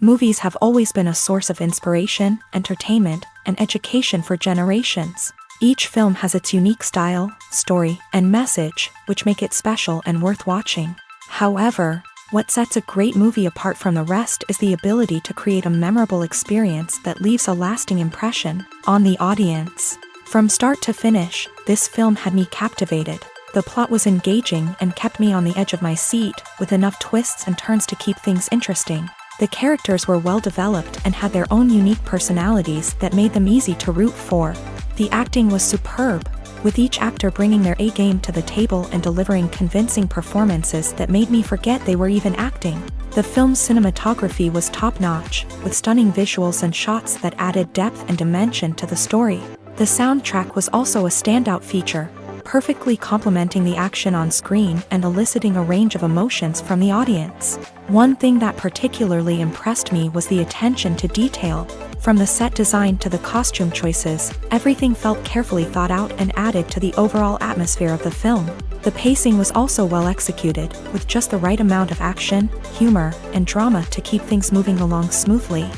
Movies have always been a source of inspiration, entertainment, and education for generations. Each film has its unique style, story, and message, which make it special and worth watching. However, what sets a great movie apart from the rest is the ability to create a memorable experience that leaves a lasting impression on the audience. From start to finish, this film had me captivated. The plot was engaging and kept me on the edge of my seat, with enough twists and turns to keep things interesting. The characters were well developed and had their own unique personalities that made them easy to root for. The acting was superb, with each actor bringing their A-game to the table and delivering convincing performances that made me forget they were even acting. The film's cinematography was top-notch, with stunning visuals and shots that added depth and dimension to the story. The soundtrack was also a standout feature, perfectly complementing the action on screen and eliciting a range of emotions from the audience. One thing that particularly impressed me was the attention to detail. From the set design to the costume choices, everything felt carefully thought out and added to the overall atmosphere of the film. The pacing was also well executed, with just the right amount of action, humor, and drama to keep things moving along smoothly.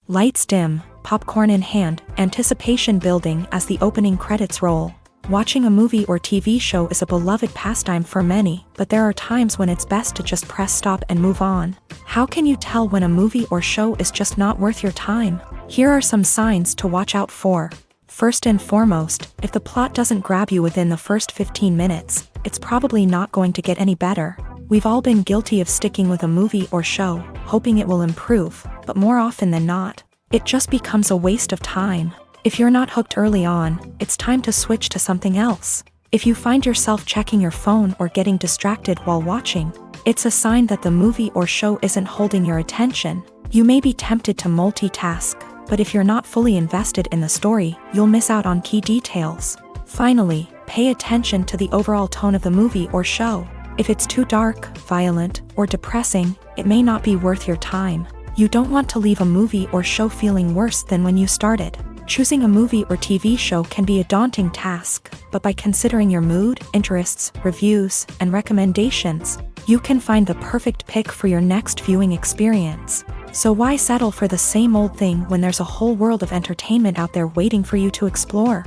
Lights dim, popcorn in hand, anticipation building as the opening credits roll. Watching a movie or TV show is a beloved pastime for many, but there are times when it's best to just press stop and move on. How can you tell when a movie or show is just not worth your time? Here are some signs to watch out for. First and foremost, if the plot doesn't grab you within the first 15 minutes, it's probably not going to get any better. We've all been guilty of sticking with a movie or show, hoping it will improve, but more often than not, it just becomes a waste of time. If you're not hooked early on, it's time to switch to something else. If you find yourself checking your phone or getting distracted while watching, it's a sign that the movie or show isn't holding your attention. You may be tempted to multitask, but if you're not fully invested in the story, you'll miss out on key details. Finally, pay attention to the overall tone of the movie or show. If it's too dark, violent, or depressing, it may not be worth your time. You don't want to leave a movie or show feeling worse than when you started. Choosing a movie or TV show can be a daunting task, but by considering your mood, interests, reviews, and recommendations, you can find the perfect pick for your next viewing experience. So why settle for the same old thing when there's a whole world of entertainment out there waiting for you to explore?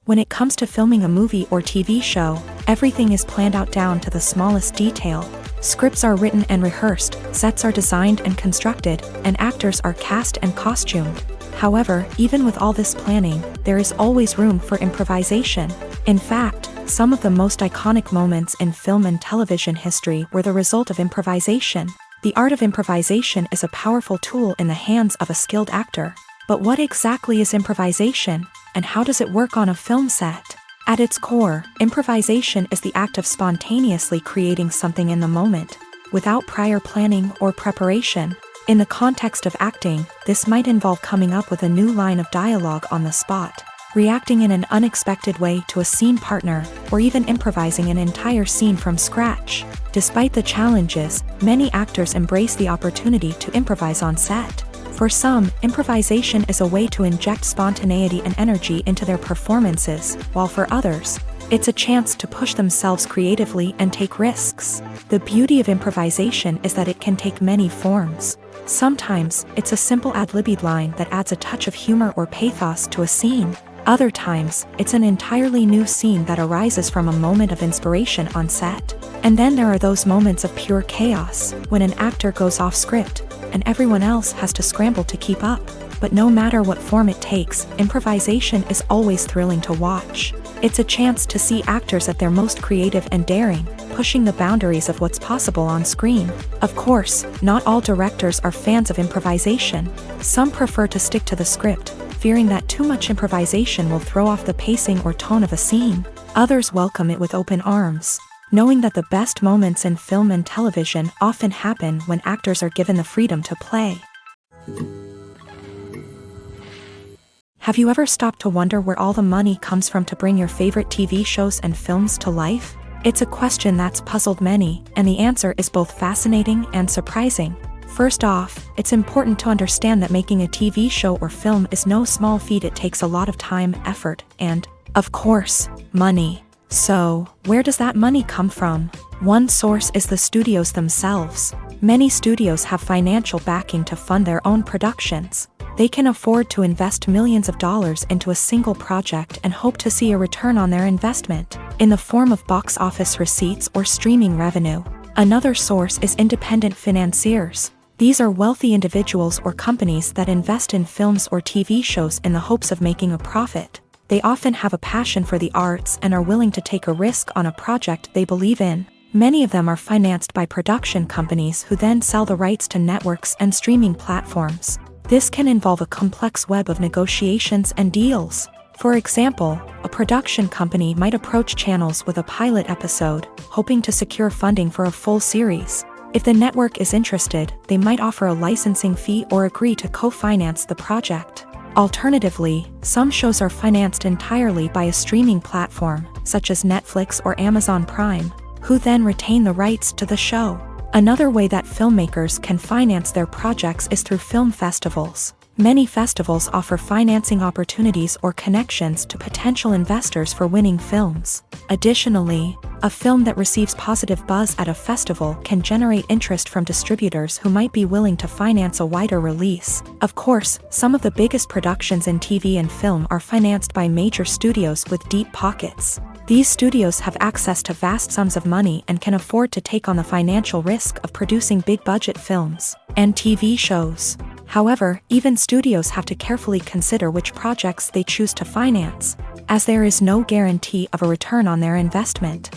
When it comes to filming a movie or TV show, everything is planned out down to the smallest detail. Scripts are written and rehearsed, sets are designed and constructed, and actors are cast and costumed. However, even with all this planning, there is always room for improvisation. In fact, some of the most iconic moments in film and television history were the result of improvisation. The art of improvisation is a powerful tool in the hands of a skilled actor. But what exactly is improvisation, and how does it work on a film set? At its core, improvisation is the act of spontaneously creating something in the moment, without prior planning or preparation. In the context of acting, this might involve coming up with a new line of dialogue on the spot, reacting in an unexpected way to a scene partner, or even improvising an entire scene from scratch. Despite the challenges, many actors embrace the opportunity to improvise on set. For some, improvisation is a way to inject spontaneity and energy into their performances, while for others, it's a chance to push themselves creatively and take risks. The beauty of improvisation is that it can take many forms. Sometimes, it's a simple ad-libbed line that adds a touch of humor or pathos to a scene. Other times, it's an entirely new scene that arises from a moment of inspiration on set. And then there are those moments of pure chaos, when an actor goes off script, and everyone else has to scramble to keep up. But no matter what form it takes, improvisation is always thrilling to watch. It's a chance to see actors at their most creative and daring, pushing the boundaries of what's possible on screen. Of course, not all directors are fans of improvisation. Some prefer to stick to the script, fearing that too much improvisation will throw off the pacing or tone of a scene. Others welcome it with open arms, knowing that the best moments in film and television often happen when actors are given the freedom to play. Have you ever stopped to wonder where all the money comes from to bring your favorite TV shows and films to life? It's a question that's puzzled many, and the answer is both fascinating and surprising. First off, it's important to understand that making a TV show or film is no small feat. It takes a lot of time, effort, and, of course, money. So, where does that money come from? One source is the studios themselves. Many studios have financial backing to fund their own productions. They can afford to invest millions of dollars into a single project and hope to see a return on their investment, in the form of box office receipts or streaming revenue. Another source is independent financiers. These are wealthy individuals or companies that invest in films or TV shows in the hopes of making a profit. They often have a passion for the arts and are willing to take a risk on a project they believe in. Many of them are financed by production companies who then sell the rights to networks and streaming platforms. This can involve a complex web of negotiations and deals. For example, a production company might approach channels with a pilot episode, hoping to secure funding for a full series. If the network is interested, they might offer a licensing fee or agree to co-finance the project. Alternatively, some shows are financed entirely by a streaming platform, such as Netflix or Amazon Prime, who then retain the rights to the show. Another way that filmmakers can finance their projects is through film festivals. Many festivals offer financing opportunities or connections to potential investors for winning films. Additionally, a film that receives positive buzz at a festival can generate interest from distributors who might be willing to finance a wider release. Of course, some of the biggest productions in TV and film are financed by major studios with deep pockets. These studios have access to vast sums of money and can afford to take on the financial risk of producing big-budget films and TV shows. However, even studios have to carefully consider which projects they choose to finance, as there is no guarantee of a return on their investment.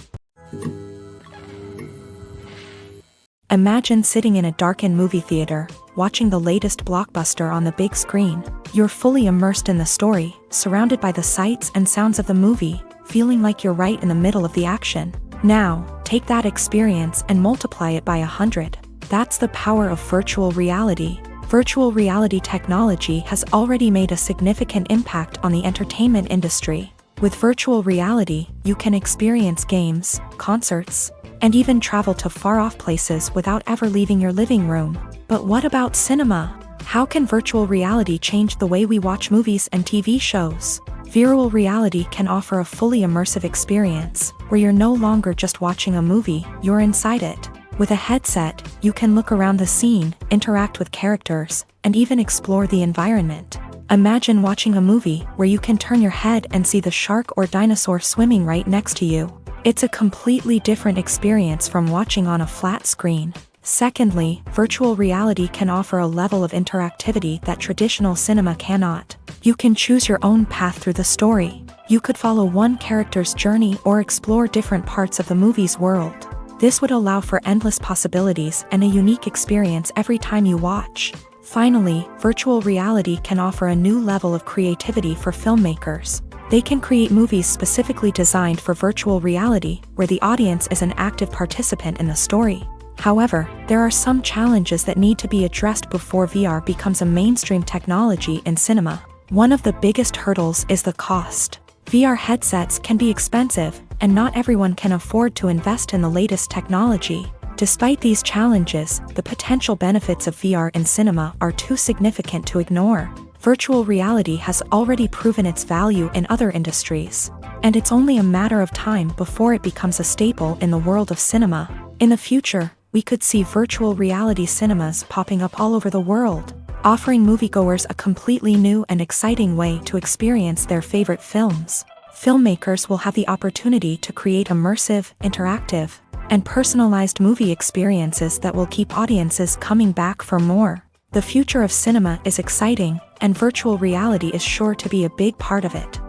Imagine sitting in a darkened movie theater, watching the latest blockbuster on the big screen. You're fully immersed in the story, surrounded by the sights and sounds of the movie, feeling like you're right in the middle of the action. Now, take that experience and multiply it by 100. That's the power of virtual reality. Virtual reality technology has already made a significant impact on the entertainment industry. With virtual reality, you can experience games, concerts, and even travel to far-off places without ever leaving your living room. But what about cinema? How can virtual reality change the way we watch movies and TV shows? Virtual reality can offer a fully immersive experience, where you're no longer just watching a movie, you're inside it. With a headset, you can look around the scene, interact with characters, and even explore the environment. Imagine watching a movie where you can turn your head and see the shark or dinosaur swimming right next to you. It's a completely different experience from watching on a flat screen. Secondly, virtual reality can offer a level of interactivity that traditional cinema cannot. You can choose your own path through the story. You could follow one character's journey or explore different parts of the movie's world. This would allow for endless possibilities and a unique experience every time you watch. Finally, virtual reality can offer a new level of creativity for filmmakers. They can create movies specifically designed for virtual reality, where the audience is an active participant in the story. However, there are some challenges that need to be addressed before VR becomes a mainstream technology in cinema. One of the biggest hurdles is the cost. VR headsets can be expensive, and not everyone can afford to invest in the latest technology. Despite these challenges, the potential benefits of VR in cinema are too significant to ignore. Virtual reality has already proven its value in other industries, and it's only a matter of time before it becomes a staple in the world of cinema. In the future, we could see virtual reality cinemas popping up all over the world, offering moviegoers a completely new and exciting way to experience their favorite films. Filmmakers will have the opportunity to create immersive, interactive, and personalized movie experiences that will keep audiences coming back for more. The future of cinema is exciting, and virtual reality is sure to be a big part of it.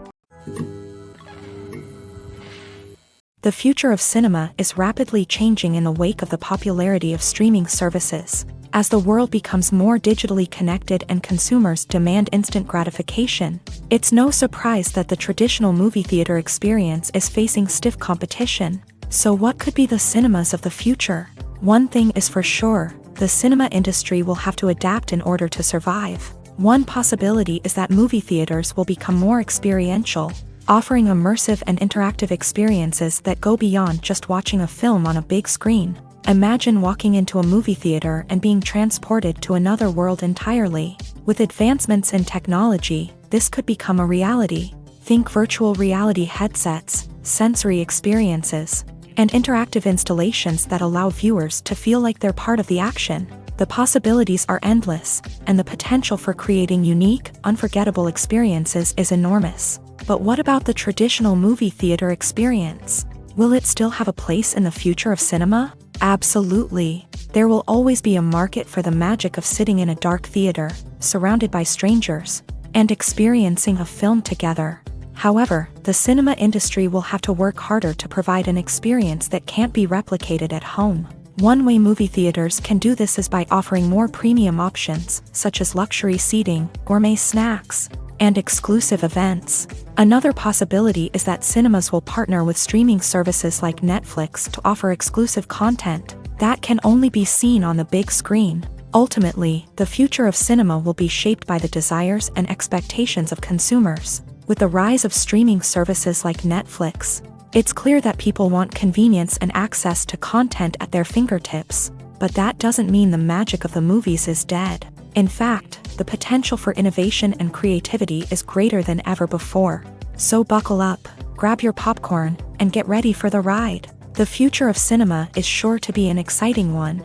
The future of cinema is rapidly changing in the wake of the popularity of streaming services. As the world becomes more digitally connected and consumers demand instant gratification, it's no surprise that the traditional movie theater experience is facing stiff competition. So what could be the cinemas of the future? One thing is for sure, the cinema industry will have to adapt in order to survive. One possibility is that movie theaters will become more experiential, offering immersive and interactive experiences that go beyond just watching a film on a big screen. Imagine walking into a movie theater and being transported to another world entirely. With advancements in technology, this could become a reality. Think virtual reality headsets, sensory experiences, and interactive installations that allow viewers to feel like they're part of the action. The possibilities are endless, and the potential for creating unique, unforgettable experiences is enormous. But what about the traditional movie theater experience? Will it still have a place in the future of cinema? Absolutely. There will always be a market for the magic of sitting in a dark theater, surrounded by strangers, and experiencing a film together. However, the cinema industry will have to work harder to provide an experience that can't be replicated at home. One way movie theaters can do this is by offering more premium options, such as luxury seating, gourmet snacks, and exclusive events. Another possibility is that cinemas will partner with streaming services like Netflix to offer exclusive content that can only be seen on the big screen. Ultimately, the future of cinema will be shaped by the desires and expectations of consumers. With the rise of streaming services like Netflix, it's clear that people want convenience and access to content at their fingertips. But that doesn't mean the magic of the movies is dead. In fact, the potential for innovation and creativity is greater than ever before. So buckle up, grab your popcorn, and get ready for the ride. The future of cinema is sure to be an exciting one.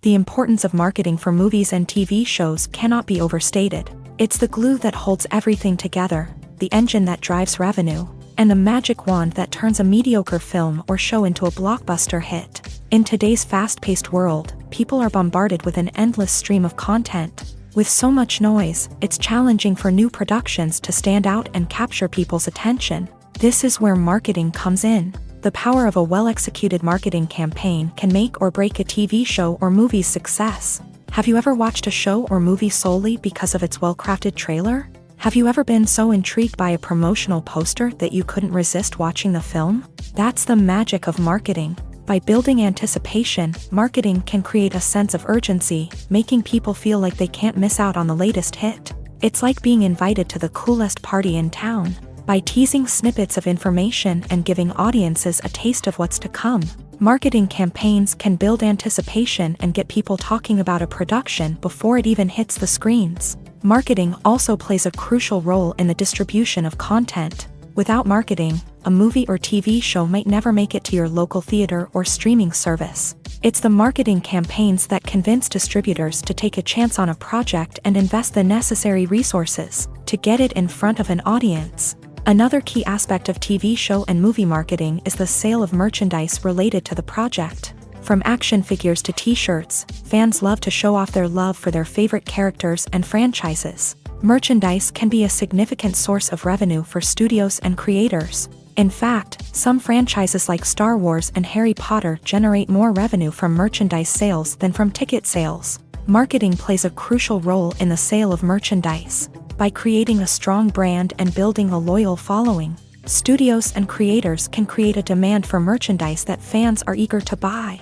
The importance of marketing for movies and TV shows cannot be overstated. It's the glue that holds everything together, the engine that drives revenue, and the magic wand that turns a mediocre film or show into a blockbuster hit. In today's fast-paced world, people are bombarded with an endless stream of content. With so much noise, it's challenging for new productions to stand out and capture people's attention. This is where marketing comes in. The power of a well-executed marketing campaign can make or break a TV show or movie's success. Have you ever watched a show or movie solely because of its well-crafted trailer? Have you ever been so intrigued by a promotional poster that you couldn't resist watching the film? That's the magic of marketing. By building anticipation, marketing can create a sense of urgency, making people feel like they can't miss out on the latest hit. It's like being invited to the coolest party in town. By teasing snippets of information and giving audiences a taste of what's to come, marketing campaigns can build anticipation and get people talking about a production before it even hits the screens. Marketing also plays a crucial role in the distribution of content. Without marketing, a movie or TV show might never make it to your local theater or streaming service. It's the marketing campaigns that convince distributors to take a chance on a project and invest the necessary resources to get it in front of an audience. Another key aspect of TV show and movie marketing is the sale of merchandise related to the project. From action figures to t-shirts, fans love to show off their love for their favorite characters and franchises. Merchandise can be a significant source of revenue for studios and creators. In fact, some franchises like Star Wars and Harry Potter generate more revenue from merchandise sales than from ticket sales. Marketing plays a crucial role in the sale of merchandise. By creating a strong brand and building a loyal following, studios and creators can create a demand for merchandise that fans are eager to buy.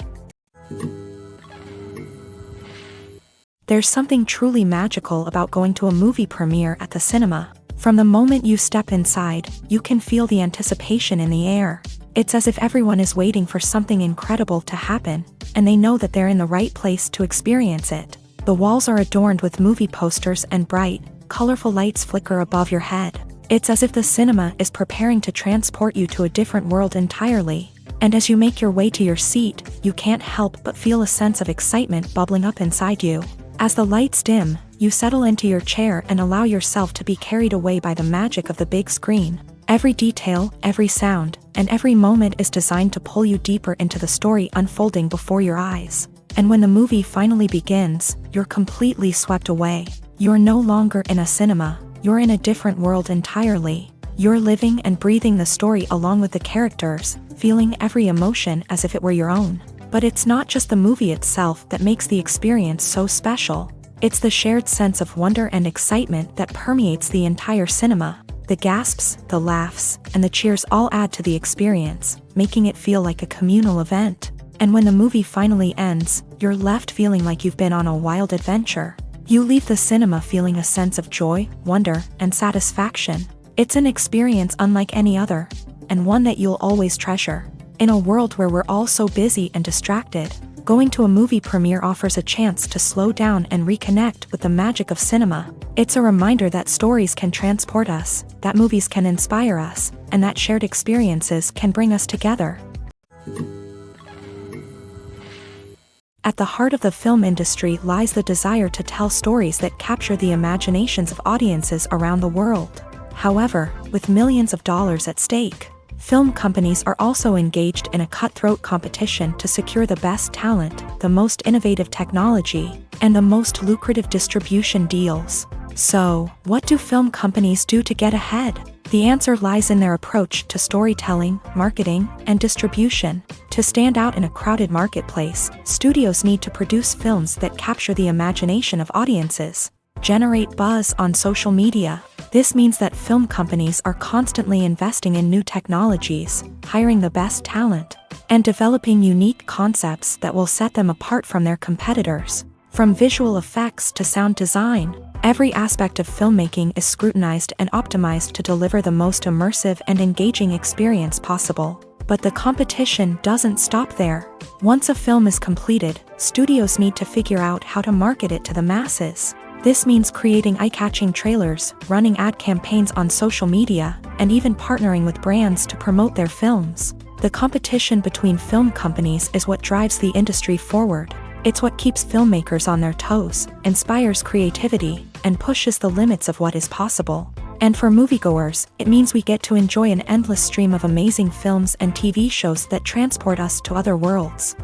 There's something truly magical about going to a movie premiere at the cinema. From the moment you step inside, you can feel the anticipation in the air. It's as if everyone is waiting for something incredible to happen, and they know that they're in the right place to experience it. The walls are adorned with movie posters and bright, colorful lights flicker above your head. It's as if the cinema is preparing to transport you to a different world entirely. And as you make your way to your seat, you can't help but feel a sense of excitement bubbling up inside you. As the lights dim, you settle into your chair and allow yourself to be carried away by the magic of the big screen. Every detail, every sound, and every moment is designed to pull you deeper into the story unfolding before your eyes. And when the movie finally begins, you're completely swept away. You're no longer in a cinema, you're in a different world entirely. You're living and breathing the story along with the characters, feeling every emotion as if it were your own. But it's not just the movie itself that makes the experience so special. It's the shared sense of wonder and excitement that permeates the entire cinema. The gasps, the laughs, and the cheers all add to the experience, making it feel like a communal event. And when the movie finally ends, you're left feeling like you've been on a wild adventure. You leave the cinema feeling a sense of joy, wonder, and satisfaction. It's an experience unlike any other, and one that you'll always treasure. In a world where we're all so busy and distracted, Going to a movie premiere offers a chance to slow down and reconnect with the magic of cinema. It's a reminder that stories can transport us, that movies can inspire us, and that shared experiences can bring us together. At the heart of the film industry lies the desire to tell stories that capture the imaginations of audiences around the world. However, with millions of dollars at stake, film companies are also engaged in a cutthroat competition to secure the best talent, the most innovative technology, and the most lucrative distribution deals. So, what do film companies do to get ahead? The answer lies in their approach to storytelling, marketing, and distribution. To stand out in a crowded marketplace, studios need to produce films that capture the imagination of audiences, generate buzz on social media. This means that film companies are constantly investing in new technologies, hiring the best talent, and developing unique concepts that will set them apart from their competitors. From visual effects to sound design, every aspect of filmmaking is scrutinized and optimized to deliver the most immersive and engaging experience possible. But the competition doesn't stop there. Once a film is completed, studios need to figure out how to market it to the masses. This means creating eye-catching trailers, running ad campaigns on social media, and even partnering with brands to promote their films. The competition between film companies is what drives the industry forward. It's what keeps filmmakers on their toes, inspires creativity, and pushes the limits of what is possible. And for moviegoers, it means we get to enjoy an endless stream of amazing films and TV shows that transport us to other worlds.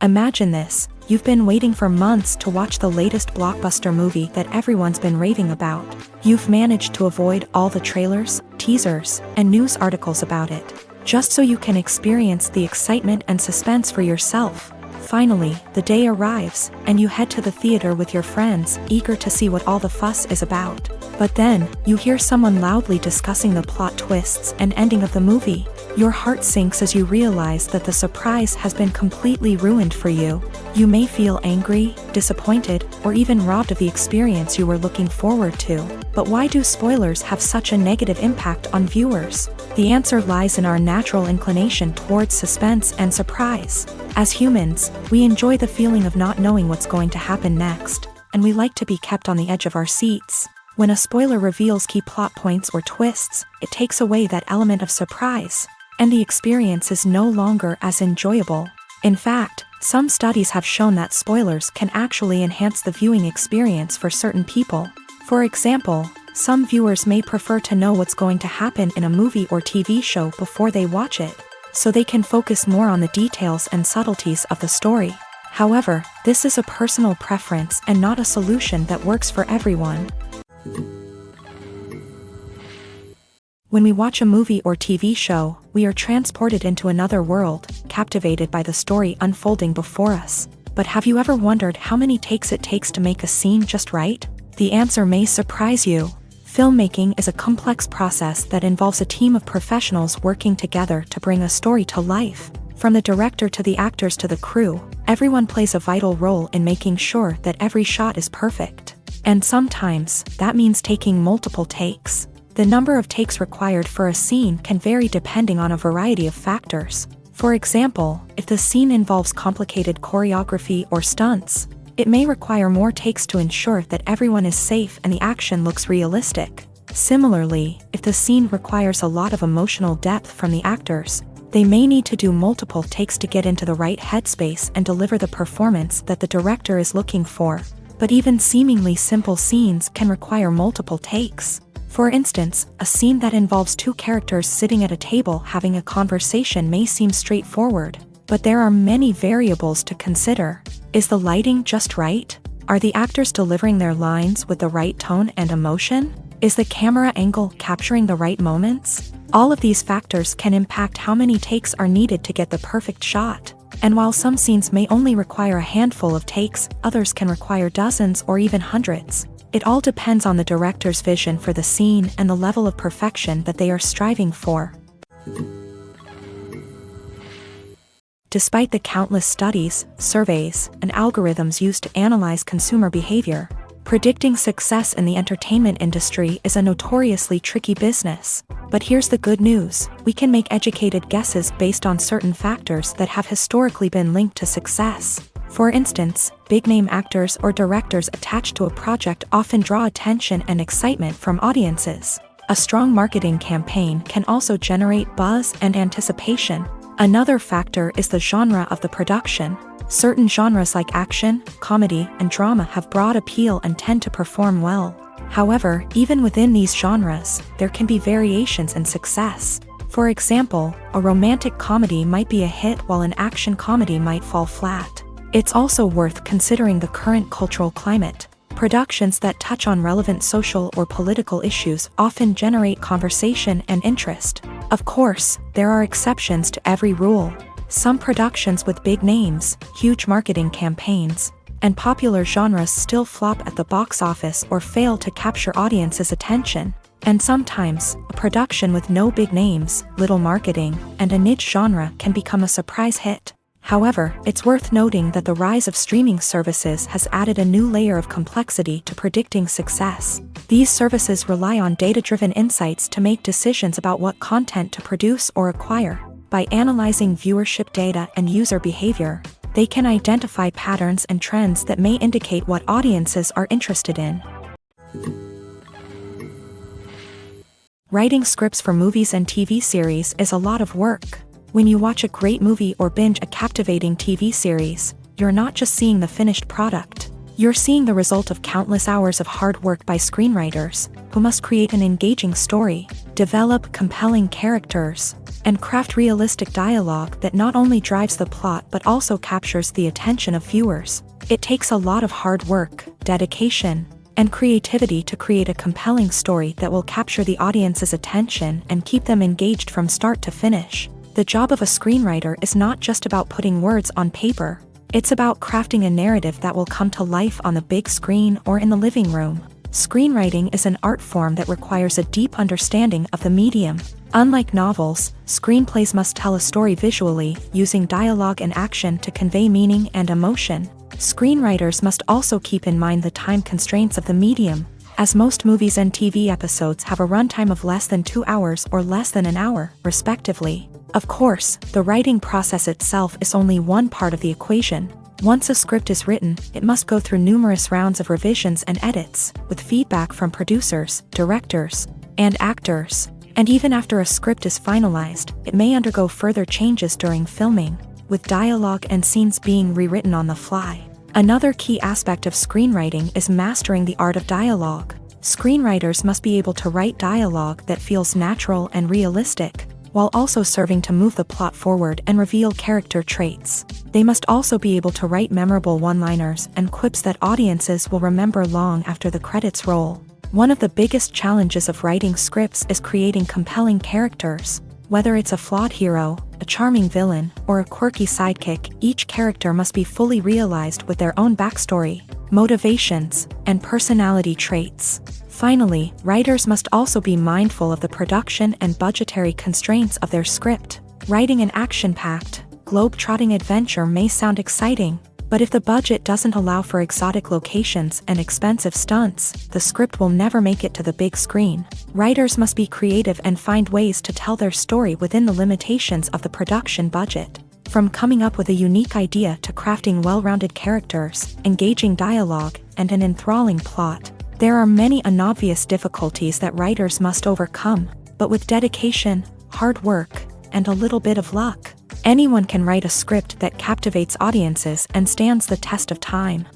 Imagine this. You've been waiting for months to watch the latest blockbuster movie that everyone's been raving about. You've managed to avoid all the trailers, teasers, and news articles about it, just so you can experience the excitement and suspense for yourself. Finally, the day arrives, and you head to the theater with your friends, eager to see what all the fuss is about. But then, you hear someone loudly discussing the plot twists and ending of the movie. Your heart sinks as you realize that the surprise has been completely ruined for you. You may feel angry, disappointed, or even robbed of the experience you were looking forward to. But why do spoilers have such a negative impact on viewers? The answer lies in our natural inclination towards suspense and surprise. As humans, we enjoy the feeling of not knowing what's going to happen next, and we like to be kept on the edge of our seats. When a spoiler reveals key plot points or twists, it takes away that element of surprise, and the experience is no longer as enjoyable. In fact, some studies have shown that spoilers can actually enhance the viewing experience for certain people. For example, some viewers may prefer to know what's going to happen in a movie or TV show before they watch it, so they can focus more on the details and subtleties of the story. However, this is a personal preference and not a solution that works for everyone. When we watch a movie or TV show, we are transported into another world, captivated by the story unfolding before us. But have you ever wondered how many takes it takes to make a scene just right? The answer may surprise you. Filmmaking is a complex process that involves a team of professionals working together to bring a story to life. From the director to the actors to the crew, everyone plays a vital role in making sure that every shot is perfect. And sometimes, that means taking multiple takes. The number of takes required for a scene can vary depending on a variety of factors. For example, if the scene involves complicated choreography or stunts, it may require more takes to ensure that everyone is safe and the action looks realistic. Similarly, if the scene requires a lot of emotional depth from the actors, they may need to do multiple takes to get into the right headspace and deliver the performance that the director is looking for. But even seemingly simple scenes can require multiple takes. For instance, a scene that involves two characters sitting at a table having a conversation may seem straightforward, but there are many variables to consider. Is the lighting just right? Are the actors delivering their lines with the right tone and emotion? Is the camera angle capturing the right moments? All of these factors can impact how many takes are needed to get the perfect shot. And while some scenes may only require a handful of takes, others can require dozens or even hundreds. It all depends on the director's vision for the scene and the level of perfection that they are striving for. Despite the countless studies, surveys, and algorithms used to analyze consumer behavior, Predicting success in the entertainment industry is a notoriously tricky business. But here's the good news: we can make educated guesses based on certain factors that have historically been linked to success. For instance, big-name actors or directors attached to a project often draw attention and excitement from audiences. A strong marketing campaign can also generate buzz and anticipation. Another factor is the genre of the production. Certain genres like action, comedy, and drama have broad appeal and tend to perform well. However, even within these genres, there can be variations in success. For example, a romantic comedy might be a hit while an action comedy might fall flat. It's also worth considering the current cultural climate. Productions that touch on relevant social or political issues often generate conversation and interest. Of course, there are exceptions to every rule. Some productions with big names, huge marketing campaigns, and popular genres still flop at the box office or fail to capture audiences' attention. And sometimes, a production with no big names, little marketing, and a niche genre can become a surprise hit. However, it's worth noting that the rise of streaming services has added a new layer of complexity to predicting success. These services rely on data-driven insights to make decisions about what content to produce or acquire. By analyzing viewership data and user behavior, they can identify patterns and trends that may indicate what audiences are interested in. Writing scripts for movies and TV series is a lot of work. When you watch a great movie or binge a captivating TV series, you're not just seeing the finished product. You're seeing the result of countless hours of hard work by screenwriters, who must create an engaging story, develop compelling characters, and craft realistic dialogue that not only drives the plot but also captures the attention of viewers. It takes a lot of hard work, dedication, and creativity to create a compelling story that will capture the audience's attention and keep them engaged from start to finish. The job of a screenwriter is not just about putting words on paper. It's about crafting a narrative that will come to life on the big screen or in the living room. Screenwriting is an art form that requires a deep understanding of the medium. Unlike novels, screenplays must tell a story visually, using dialogue and action to convey meaning and emotion. Screenwriters must also keep in mind the time constraints of the medium, as most movies and TV episodes have a runtime of less than 2 hours or less than an hour, respectively. Of course, the writing process itself is only one part of the equation. Once a script is written, it must go through numerous rounds of revisions and edits, with feedback from producers, directors, and actors. And even after a script is finalized, it may undergo further changes during filming, with dialogue and scenes being rewritten on the fly. Another key aspect of screenwriting is mastering the art of dialogue. Screenwriters must be able to write dialogue that feels natural and realistic, while also serving to move the plot forward and reveal character traits. They must also be able to write memorable one-liners and quips that audiences will remember long after the credits roll. One of the biggest challenges of writing scripts is creating compelling characters. Whether it's a flawed hero, a charming villain, or a quirky sidekick, each character must be fully realized with their own backstory, motivations, and personality traits. Finally, writers must also be mindful of the production and budgetary constraints of their script. Writing an action-packed, globe-trotting adventure may sound exciting, but if the budget doesn't allow for exotic locations and expensive stunts, the script will never make it to the big screen. Writers must be creative and find ways to tell their story within the limitations of the production budget. From coming up with a unique idea to crafting well-rounded characters, engaging dialogue, and an enthralling plot, there are many unobvious difficulties that writers must overcome, but with dedication, hard work, and a little bit of luck, anyone can write a script that captivates audiences and stands the test of time.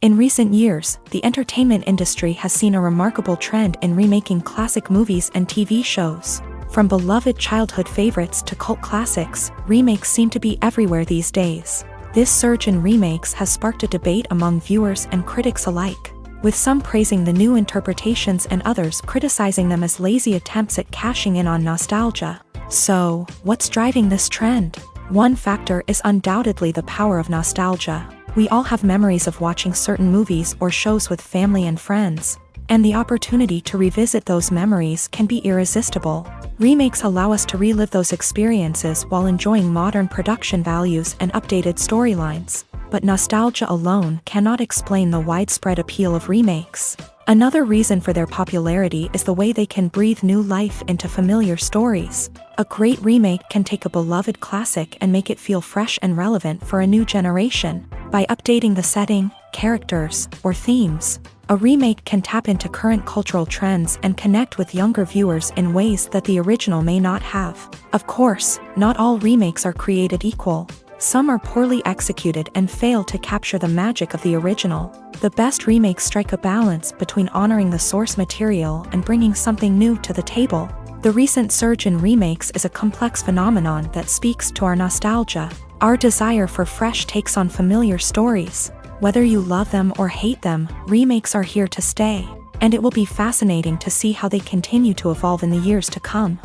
In recent years, the entertainment industry has seen a remarkable trend in remaking classic movies and TV shows. From beloved childhood favorites to cult classics, remakes seem to be everywhere these days. This surge in remakes has sparked a debate among viewers and critics alike, with some praising the new interpretations and others criticizing them as lazy attempts at cashing in on nostalgia. So, what's driving this trend? One factor is undoubtedly the power of nostalgia. We all have memories of watching certain movies or shows with family and friends, and the opportunity to revisit those memories can be irresistible. Remakes allow us to relive those experiences while enjoying modern production values and updated storylines. But nostalgia alone cannot explain the widespread appeal of remakes. Another reason for their popularity is the way they can breathe new life into familiar stories. A great remake can take a beloved classic and make it feel fresh and relevant for a new generation. By updating the setting, characters, or themes, a remake can tap into current cultural trends and connect with younger viewers in ways that the original may not have. Of course, not all remakes are created equal. Some are poorly executed and fail to capture the magic of the original. The best remakes strike a balance between honoring the source material and bringing something new to the table. The recent surge in remakes is a complex phenomenon that speaks to our nostalgia, our desire for fresh takes on familiar stories. Whether you love them or hate them, remakes are here to stay, and it will be fascinating to see how they continue to evolve in the years to come.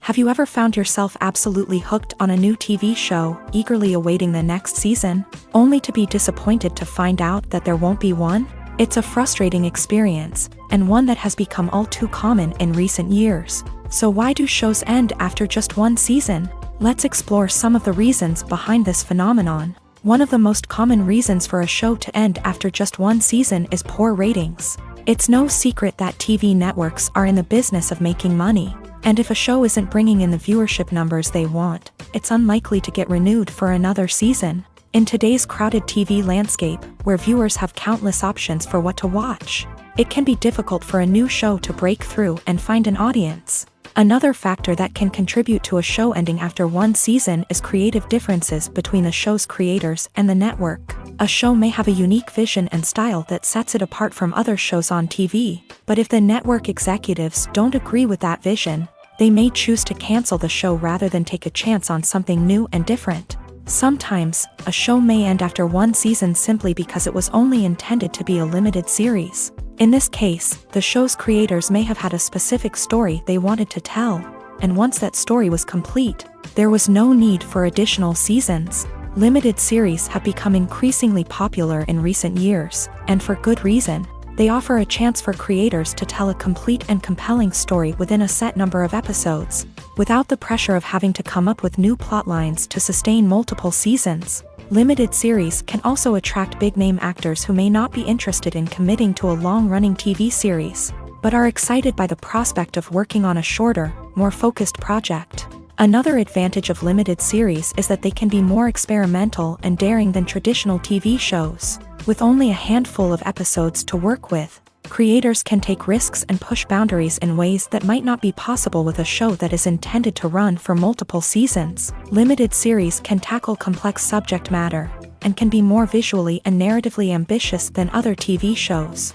Have you ever found yourself absolutely hooked on a new TV show, eagerly awaiting the next season, only to be disappointed to find out that there won't be one? It's a frustrating experience, and one that has become all too common in recent years. So why do shows end after just one season? Let's explore some of the reasons behind this phenomenon. One of the most common reasons for a show to end after just one season is poor ratings. It's no secret that TV networks are in the business of making money. And if a show isn't bringing in the viewership numbers they want, it's unlikely to get renewed for another season. In today's crowded TV landscape, where viewers have countless options for what to watch, it can be difficult for a new show to break through and find an audience. Another factor that can contribute to a show ending after one season is creative differences between the show's creators and the network. A show may have a unique vision and style that sets it apart from other shows on TV, but if the network executives don't agree with that vision, they may choose to cancel the show rather than take a chance on something new and different. Sometimes, a show may end after one season simply because it was only intended to be a limited series. In this case, the show's creators may have had a specific story they wanted to tell, and once that story was complete, there was no need for additional seasons. Limited series have become increasingly popular in recent years, and for good reason. They offer a chance for creators to tell a complete and compelling story within a set number of episodes, without the pressure of having to come up with new plotlines to sustain multiple seasons. Limited series can also attract big-name actors who may not be interested in committing to a long-running TV series, but are excited by the prospect of working on a shorter, more focused project. Another advantage of limited series is that they can be more experimental and daring than traditional TV shows. With only a handful of episodes to work with, creators can take risks and push boundaries in ways that might not be possible with a show that is intended to run for multiple seasons. Limited series can tackle complex subject matter, and can be more visually and narratively ambitious than other TV shows.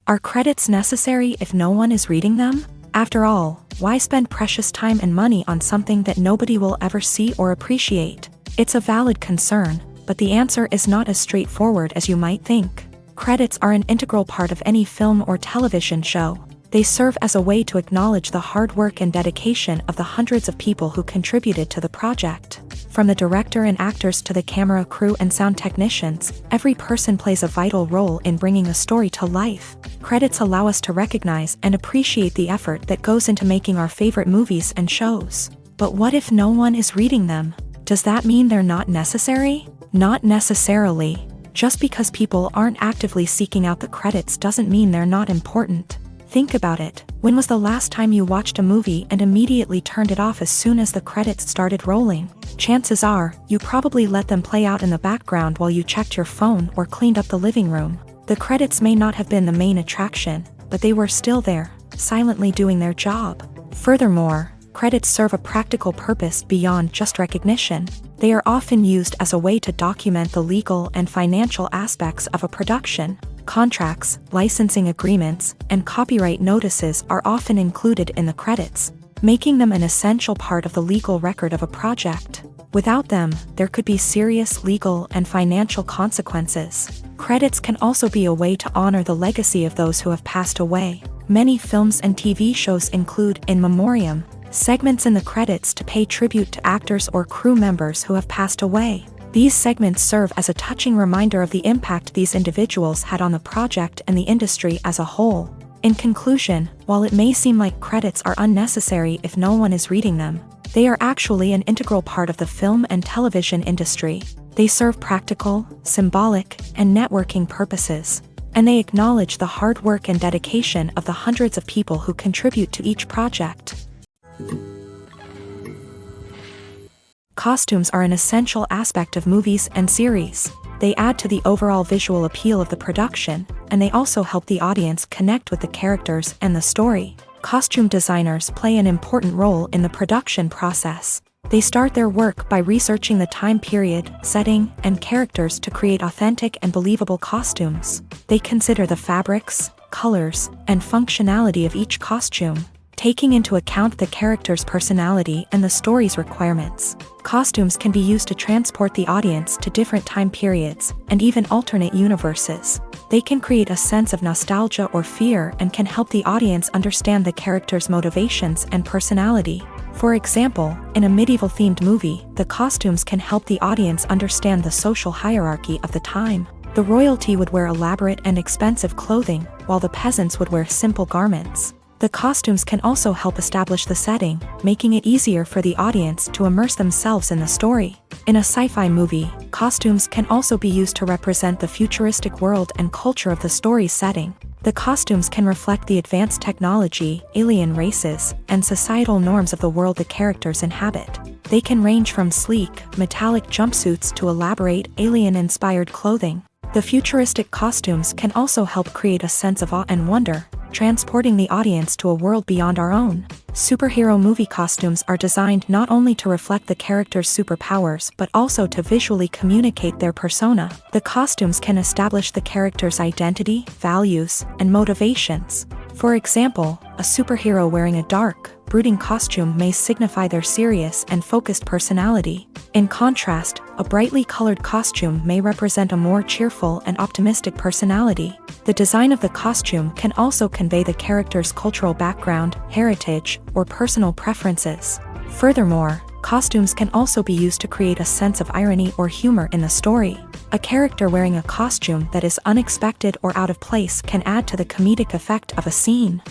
Are credits necessary if no one is reading them? After all, why spend precious time and money on something that nobody will ever see or appreciate? It's a valid concern, but the answer is not as straightforward as you might think. Credits are an integral part of any film or television show. They serve as a way to acknowledge the hard work and dedication of the hundreds of people who contributed to the project. From the director and actors to the camera crew and sound technicians, every person plays a vital role in bringing a story to life. Credits allow us to recognize and appreciate the effort that goes into making our favorite movies and shows. But what if no one is reading them? Does that mean they're not necessary? Not necessarily. Just because people aren't actively seeking out the credits doesn't mean they're not important. Think about it. When was the last time you watched a movie and immediately turned it off as soon as the credits started rolling? Chances are, you probably let them play out in the background while you checked your phone or cleaned up the living room. The credits may not have been the main attraction, but they were still there, silently doing their job. Furthermore, credits serve a practical purpose beyond just recognition. They are often used as a way to document the legal and financial aspects of a production. Contracts, licensing agreements, and copyright notices are often included in the credits, making them an essential part of the legal record of a project. Without them, there could be serious legal and financial consequences. Credits can also be a way to honor the legacy of those who have passed away. Many films and TV shows include in memoriam segments in the credits to pay tribute to actors or crew members who have passed away. These segments serve as a touching reminder of the impact these individuals had on the project and the industry as a whole. In conclusion, while it may seem like credits are unnecessary if no one is reading them, they are actually an integral part of the film and television industry. They serve practical, symbolic, and networking purposes, and they acknowledge the hard work and dedication of the hundreds of people who contribute to each project. Costumes are an essential aspect of movies and series. They add to the overall visual appeal of the production, and they also help the audience connect with the characters and the story. Costume designers play an important role in the production process. They start their work by researching the time period, setting, and characters to create authentic and believable costumes. They consider the fabrics, colors, and functionality of each costume, taking into account the character's personality and the story's requirements. Costumes can be used to transport the audience to different time periods and even alternate universes. They can create a sense of nostalgia or fear and can help the audience understand the character's motivations and personality. For example, in a medieval-themed movie, the costumes can help the audience understand the social hierarchy of the time. The royalty would wear elaborate and expensive clothing, while the peasants would wear simple garments. The costumes can also help establish the setting, making it easier for the audience to immerse themselves in the story. In a sci-fi movie, costumes can also be used to represent the futuristic world and culture of the story's setting. The costumes can reflect the advanced technology, alien races, and societal norms of the world the characters inhabit. They can range from sleek, metallic jumpsuits to elaborate, alien-inspired clothing. The futuristic costumes can also help create a sense of awe and wonder, transporting the audience to a world beyond our own. Superhero movie costumes are designed not only to reflect the character's superpowers but also to visually communicate their persona. The costumes can establish the character's identity, values, and motivations. For example, a superhero wearing a dark, brooding costume may signify their serious and focused personality. In contrast, a brightly colored costume may represent a more cheerful and optimistic personality. The design of the costume can also convey the character's cultural background, heritage, or personal preferences. Furthermore, costumes can also be used to create a sense of irony or humor in the story. A character wearing a costume that is unexpected or out of place can add to the comedic effect of a scene.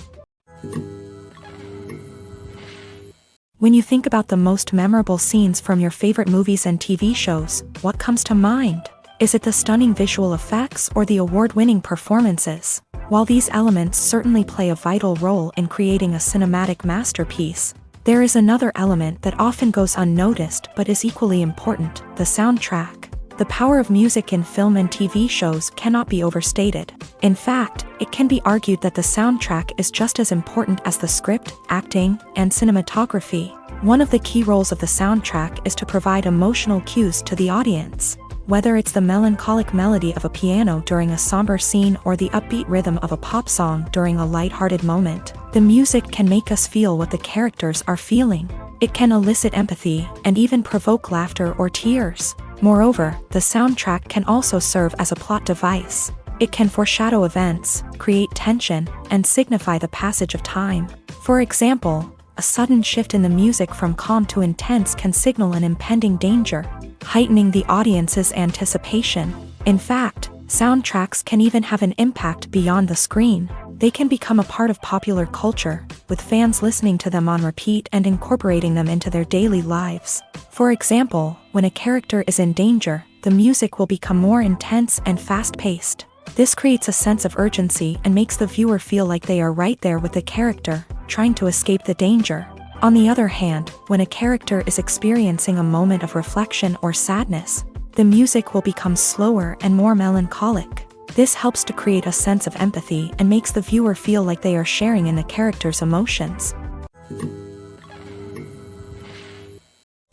When you think about the most memorable scenes from your favorite movies and TV shows, what comes to mind? Is it the stunning visual effects or the award-winning performances? While these elements certainly play a vital role in creating a cinematic masterpiece, there is another element that often goes unnoticed but is equally important: the soundtrack. The power of music in film and TV shows cannot be overstated. In fact, it can be argued that the soundtrack is just as important as the script, acting, and cinematography. One of the key roles of the soundtrack is to provide emotional cues to the audience. Whether it's the melancholic melody of a piano during a somber scene or the upbeat rhythm of a pop song during a lighthearted moment, the music can make us feel what the characters are feeling. It can elicit empathy and even provoke laughter or tears. Moreover, the soundtrack can also serve as a plot device. It can foreshadow events, create tension, and signify the passage of time. For example, a sudden shift in the music from calm to intense can signal an impending danger, heightening the audience's anticipation. In fact, soundtracks can even have an impact beyond the screen. They can become a part of popular culture, with fans listening to them on repeat and incorporating them into their daily lives. For example, when a character is in danger, the music will become more intense and fast-paced. This creates a sense of urgency and makes the viewer feel like they are right there with the character, trying to escape the danger. On the other hand, when a character is experiencing a moment of reflection or sadness, the music will become slower and more melancholic. This helps to create a sense of empathy and makes the viewer feel like they are sharing in the character's emotions.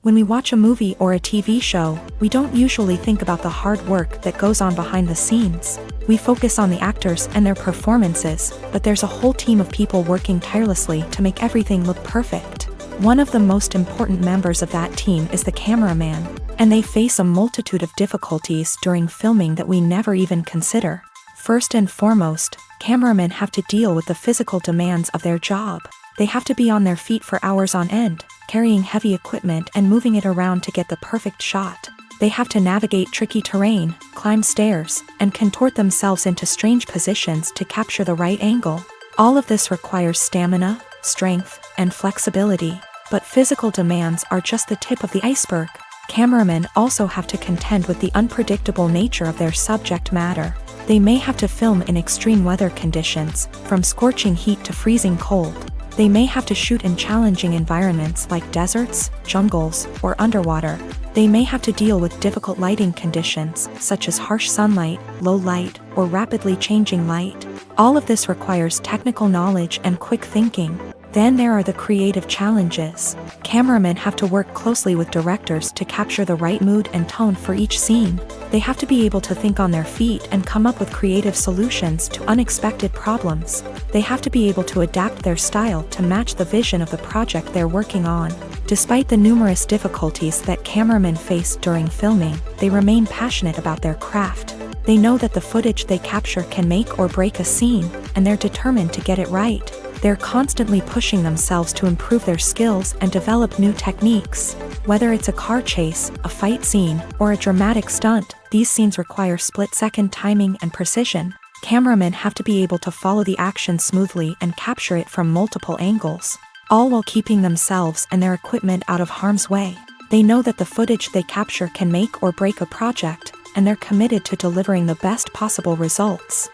When we watch a movie or a TV show, we don't usually think about the hard work that goes on behind the scenes. We focus on the actors and their performances, but there's a whole team of people working tirelessly to make everything look perfect. One of the most important members of that team is the cameraman, and they face a multitude of difficulties during filming that we never even consider. First and foremost, cameramen have to deal with the physical demands of their job. They have to be on their feet for hours on end, carrying heavy equipment and moving it around to get the perfect shot. They have to navigate tricky terrain, climb stairs, and contort themselves into strange positions to capture the right angle. All of this requires stamina, strength, and flexibility. But physical demands are just the tip of the iceberg. Cameramen also have to contend with the unpredictable nature of their subject matter. They may have to film in extreme weather conditions, from scorching heat to freezing cold. They may have to shoot in challenging environments like deserts, jungles, or underwater. They may have to deal with difficult lighting conditions, such as harsh sunlight, low light, or rapidly changing light. All of this requires technical knowledge and quick thinking. Then there are the creative challenges. Cameramen have to work closely with directors to capture the right mood and tone for each scene. They have to be able to think on their feet and come up with creative solutions to unexpected problems. They have to be able to adapt their style to match the vision of the project they're working on. Despite the numerous difficulties that cameramen face during filming, they remain passionate about their craft. They know that the footage they capture can make or break a scene, and they're determined to get it right. They're constantly pushing themselves to improve their skills and develop new techniques. Whether it's a car chase, a fight scene, or a dramatic stunt, these scenes require split-second timing and precision. Cameramen have to be able to follow the action smoothly and capture it from multiple angles, all while keeping themselves and their equipment out of harm's way. They know that the footage they capture can make or break a project, and they're committed to delivering the best possible results.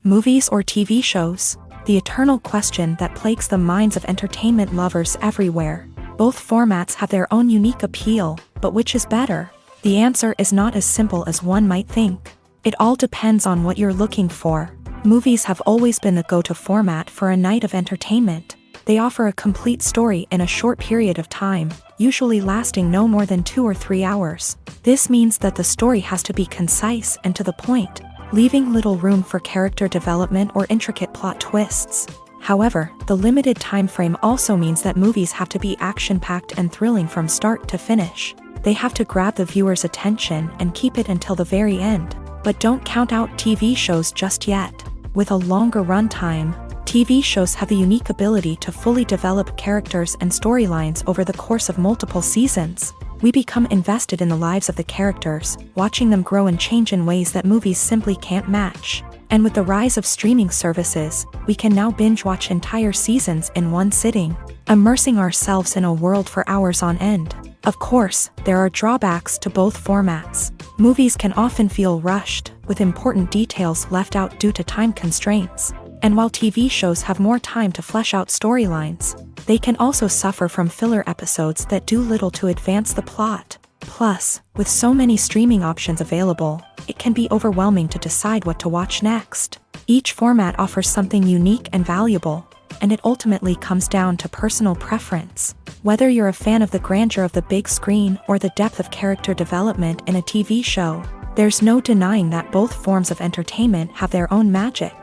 Movies or TV shows? The eternal question that plagues the minds of entertainment lovers everywhere. Both formats have their own unique appeal, but which is better? The answer is not as simple as one might think. It all depends on what you're looking for. Movies have always been the go-to format for a night of entertainment. They offer a complete story in a short period of time, usually lasting no more than 2 or 3 hours. This means that the story has to be concise and to the point, leaving little room for character development or intricate plot twists. However, the limited time frame also means that movies have to be action-packed and thrilling from start to finish. They have to grab the viewer's attention and keep it until the very end. But don't count out TV shows just yet. With a longer runtime, TV shows have the unique ability to fully develop characters and storylines over the course of multiple seasons. We become invested in the lives of the characters, watching them grow and change in ways that movies simply can't match. And with the rise of streaming services, we can now binge-watch entire seasons in one sitting, immersing ourselves in a world for hours on end. Of course, there are drawbacks to both formats. Movies can often feel rushed, with important details left out due to time constraints. And while TV shows have more time to flesh out storylines, they can also suffer from filler episodes that do little to advance the plot. Plus, with so many streaming options available, it can be overwhelming to decide what to watch next. Each format offers something unique and valuable, and it ultimately comes down to personal preference. Whether you're a fan of the grandeur of the big screen or the depth of character development in a TV show, there's no denying that both forms of entertainment have their own magic.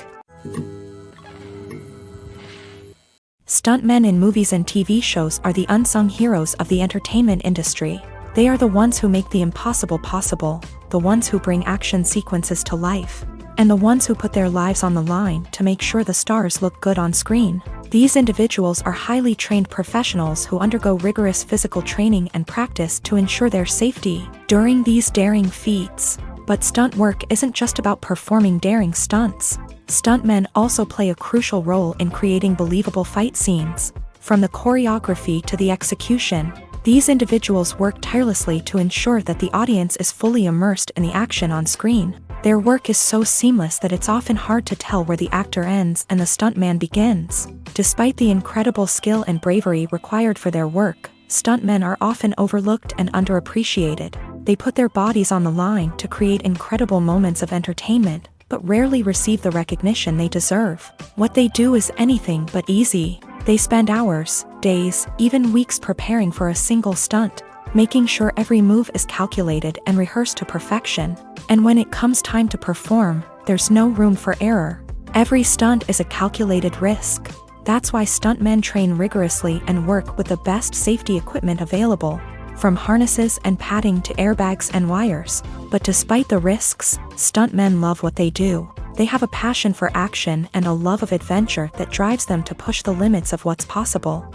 Stuntmen in movies and TV shows are the unsung heroes of the entertainment industry. They are the ones who make the impossible possible, the ones who bring action sequences to life, and the ones who put their lives on the line to make sure the stars look good on screen. These individuals are highly trained professionals who undergo rigorous physical training and practice to ensure their safety during these daring feats. But stunt work isn't just about performing daring stunts. Stuntmen also play a crucial role in creating believable fight scenes. From the choreography to the execution, these individuals work tirelessly to ensure that the audience is fully immersed in the action on screen. Their work is so seamless that it's often hard to tell where the actor ends and the stuntman begins. Despite the incredible skill and bravery required for their work, stuntmen are often overlooked and underappreciated. They put their bodies on the line to create incredible moments of entertainment, but rarely receive the recognition they deserve. What they do is anything but easy. They spend hours, days, even weeks preparing for a single stunt, making sure every move is calculated and rehearsed to perfection. And when it comes time to perform, there's no room for error. Every stunt is a calculated risk. That's why stuntmen train rigorously and work with the best safety equipment available, from harnesses and padding to airbags and wires. But despite the risks, stuntmen love what they do. They have a passion for action and a love of adventure that drives them to push the limits of what's possible.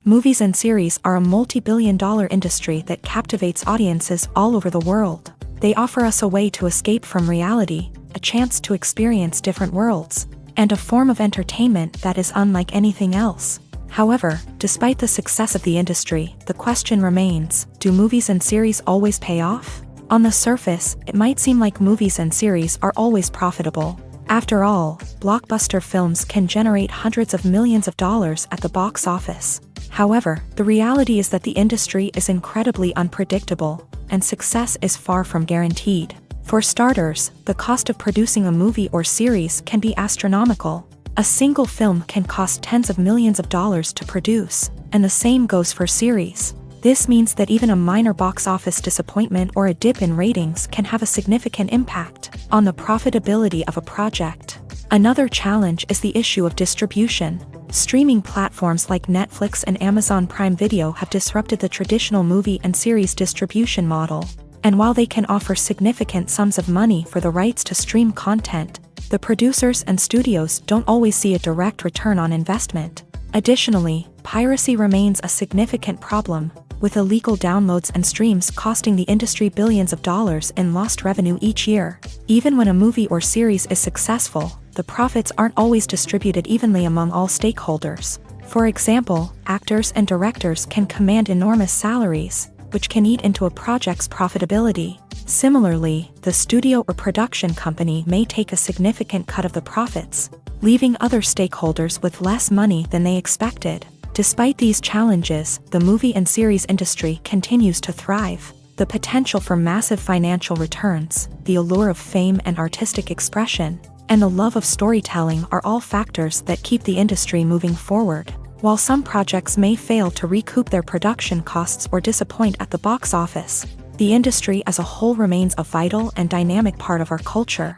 Movies and series are a multi-billion-dollar industry that captivates audiences all over the world. They offer us a way to escape from reality, a chance to experience different worlds, and a form of entertainment that is unlike anything else. However, despite the success of the industry, the question remains, do movies and series always pay off? On the surface, it might seem like movies and series are always profitable. After all, blockbuster films can generate hundreds of millions of dollars at the box office. However, the reality is that the industry is incredibly unpredictable, and success is far from guaranteed. For starters, the cost of producing a movie or series can be astronomical. A single film can cost tens of millions of dollars to produce, and the same goes for series. This means that even a minor box office disappointment or a dip in ratings can have a significant impact on the profitability of a project. Another challenge is the issue of distribution. Streaming platforms like Netflix and Amazon Prime Video have disrupted the traditional movie and series distribution model. And while they can offer significant sums of money for the rights to stream content, the producers and studios don't always see a direct return on investment. Additionally, piracy remains a significant problem, with illegal downloads and streams costing the industry billions of dollars in lost revenue each year. Even when a movie or series is successful, the profits aren't always distributed evenly among all stakeholders. For example, actors and directors can command enormous salaries, which can eat into a project's profitability. Similarly, the studio or production company may take a significant cut of the profits, leaving other stakeholders with less money than they expected. Despite these challenges, the movie and series industry continues to thrive. The potential for massive financial returns, the allure of fame and artistic expression, and the love of storytelling are all factors that keep the industry moving forward. While some projects may fail to recoup their production costs or disappoint at the box office, the industry as a whole remains a vital and dynamic part of our culture.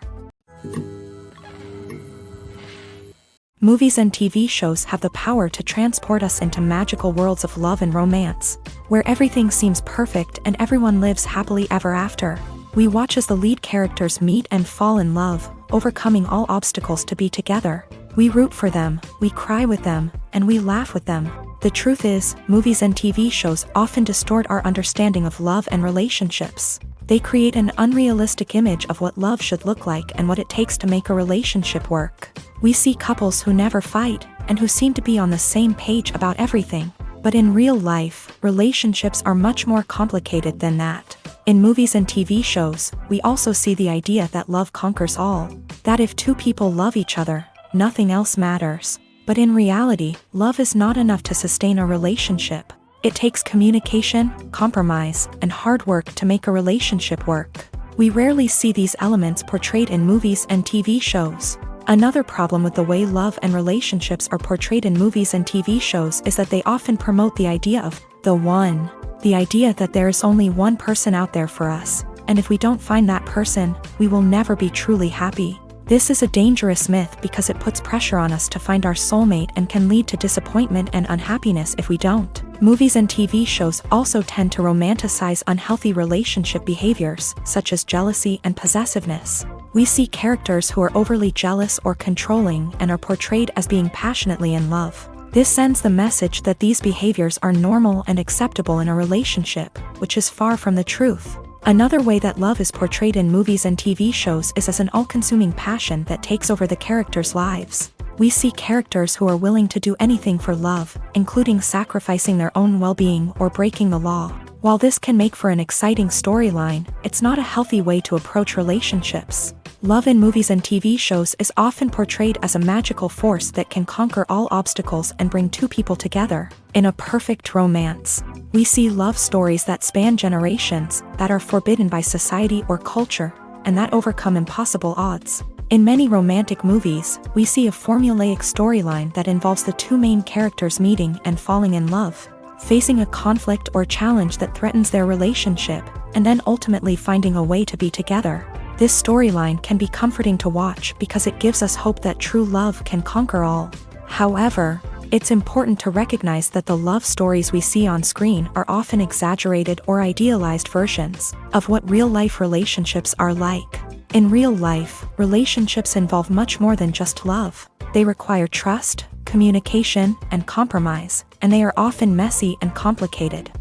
Movies and TV shows have the power to transport us into magical worlds of love and romance, where everything seems perfect and everyone lives happily ever after. We watch as the lead characters meet and fall in love, overcoming all obstacles to be together. We root for them, we cry with them, and we laugh with them. The truth is, movies and TV shows often distort our understanding of love and relationships. They create an unrealistic image of what love should look like and what it takes to make a relationship work. We see couples who never fight, and who seem to be on the same page about everything. But in real life, relationships are much more complicated than that. In movies and TV shows, we also see the idea that love conquers all. That if two people love each other, nothing else matters. But in reality, love is not enough to sustain a relationship. It takes communication, compromise, and hard work to make a relationship work. We rarely see these elements portrayed in movies and TV shows. Another problem with the way love and relationships are portrayed in movies and TV shows is that they often promote the idea of the one. The idea that there is only one person out there for us, and if we don't find that person, we will never be truly happy. This is a dangerous myth because it puts pressure on us to find our soulmate and can lead to disappointment and unhappiness if we don't. Movies and TV shows also tend to romanticize unhealthy relationship behaviors, such as jealousy and possessiveness. We see characters who are overly jealous or controlling and are portrayed as being passionately in love. This sends the message that these behaviors are normal and acceptable in a relationship, which is far from the truth. Another way that love is portrayed in movies and TV shows is as an all-consuming passion that takes over the characters' lives. We see characters who are willing to do anything for love, including sacrificing their own well-being or breaking the law. While this can make for an exciting storyline, it's not a healthy way to approach relationships. Love in movies and TV shows is often portrayed as a magical force that can conquer all obstacles and bring two people together in a perfect romance. We see love stories that span generations, that are forbidden by society or culture, and that overcome impossible odds. In many romantic movies, we see a formulaic storyline that involves the two main characters meeting and falling in love, facing a conflict or challenge that threatens their relationship, and then ultimately finding a way to be together. This storyline can be comforting to watch because it gives us hope that true love can conquer all. However, it's important to recognize that the love stories we see on screen are often exaggerated or idealized versions of what real-life relationships are like. In real life, relationships involve much more than just love. They require trust, communication, and compromise, and they are often messy and complicated.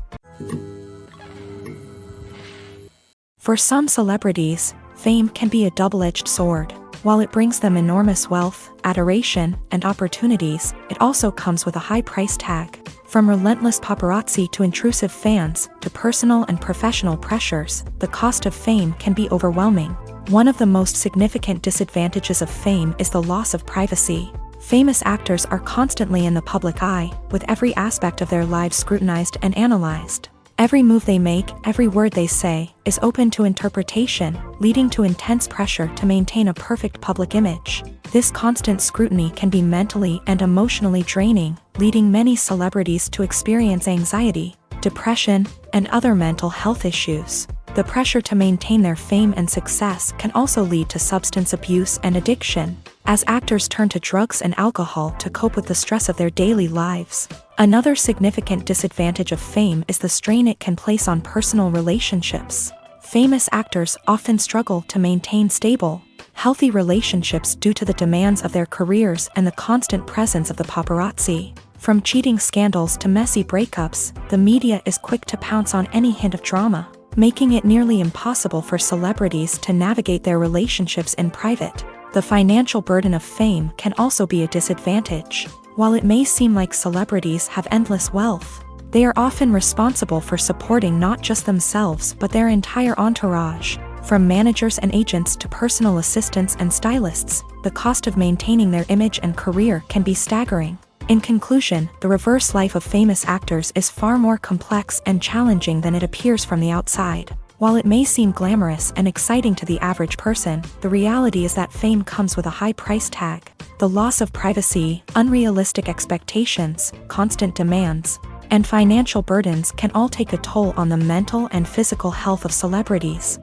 For some celebrities, fame can be a double-edged sword. While it brings them enormous wealth, adoration, and opportunities, it also comes with a high price tag. From relentless paparazzi to intrusive fans, to personal and professional pressures, the cost of fame can be overwhelming. One of the most significant disadvantages of fame is the loss of privacy. Famous actors are constantly in the public eye, with every aspect of their lives scrutinized and analyzed. Every move they make, every word they say, is open to interpretation, leading to intense pressure to maintain a perfect public image. This constant scrutiny can be mentally and emotionally draining, leading many celebrities to experience anxiety, depression, and other mental health issues. The pressure to maintain their fame and success can also lead to substance abuse and addiction, as actors turn to drugs and alcohol to cope with the stress of their daily lives. Another significant disadvantage of fame is the strain it can place on personal relationships. Famous actors often struggle to maintain stable, healthy relationships due to the demands of their careers and the constant presence of the paparazzi. From cheating scandals to messy breakups, the media is quick to pounce on any hint of drama, making it nearly impossible for celebrities to navigate their relationships in private. The financial burden of fame can also be a disadvantage. While it may seem like celebrities have endless wealth, they are often responsible for supporting not just themselves but their entire entourage. From managers and agents to personal assistants and stylists, the cost of maintaining their image and career can be staggering. In conclusion, the reverse life of famous actors is far more complex and challenging than it appears from the outside. While it may seem glamorous and exciting to the average person, the reality is that fame comes with a high price tag. The loss of privacy, unrealistic expectations, constant demands, and financial burdens can all take a toll on the mental and physical health of celebrities.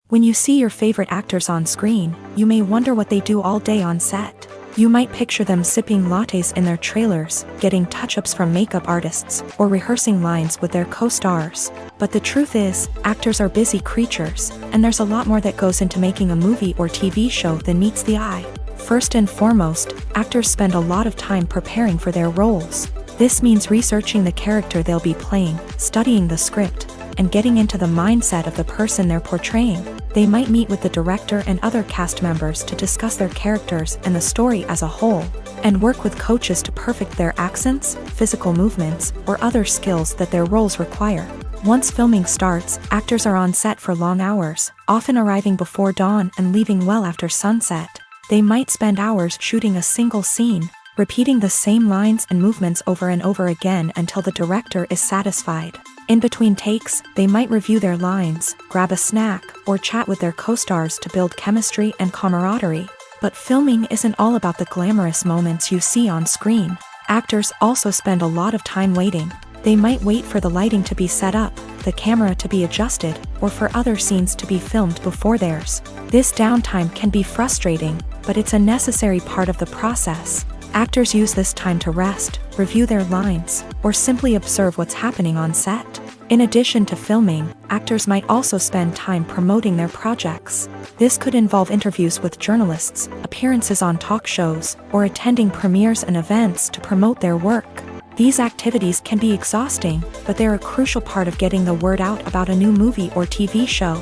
When you see your favorite actors on screen, you may wonder what they do all day on set. You might picture them sipping lattes in their trailers, getting touch-ups from makeup artists, or rehearsing lines with their co-stars. But the truth is, actors are busy creatures, and there's a lot more that goes into making a movie or TV show than meets the eye. First and foremost, actors spend a lot of time preparing for their roles. This means researching the character they'll be playing, studying the script, and getting into the mindset of the person they're portraying. They might meet with the director and other cast members to discuss their characters and the story as a whole, and work with coaches to perfect their accents, physical movements, or other skills that their roles require. Once filming starts, actors are on set for long hours, often arriving before dawn and leaving well after sunset. They might spend hours shooting a single scene, repeating the same lines and movements over and over again until the director is satisfied. In between takes, they might review their lines, grab a snack, or chat with their co-stars to build chemistry and camaraderie. But filming isn't all about the glamorous moments you see on screen. Actors also spend a lot of time waiting. They might wait for the lighting to be set up, the camera to be adjusted, or for other scenes to be filmed before theirs. This downtime can be frustrating, but it's a necessary part of the process. Actors use this time to rest, review their lines, or simply observe what's happening on set. In addition to filming, actors might also spend time promoting their projects. This could involve interviews with journalists, appearances on talk shows, or attending premieres and events to promote their work. These activities can be exhausting, but they're a crucial part of getting the word out about a new movie or TV show.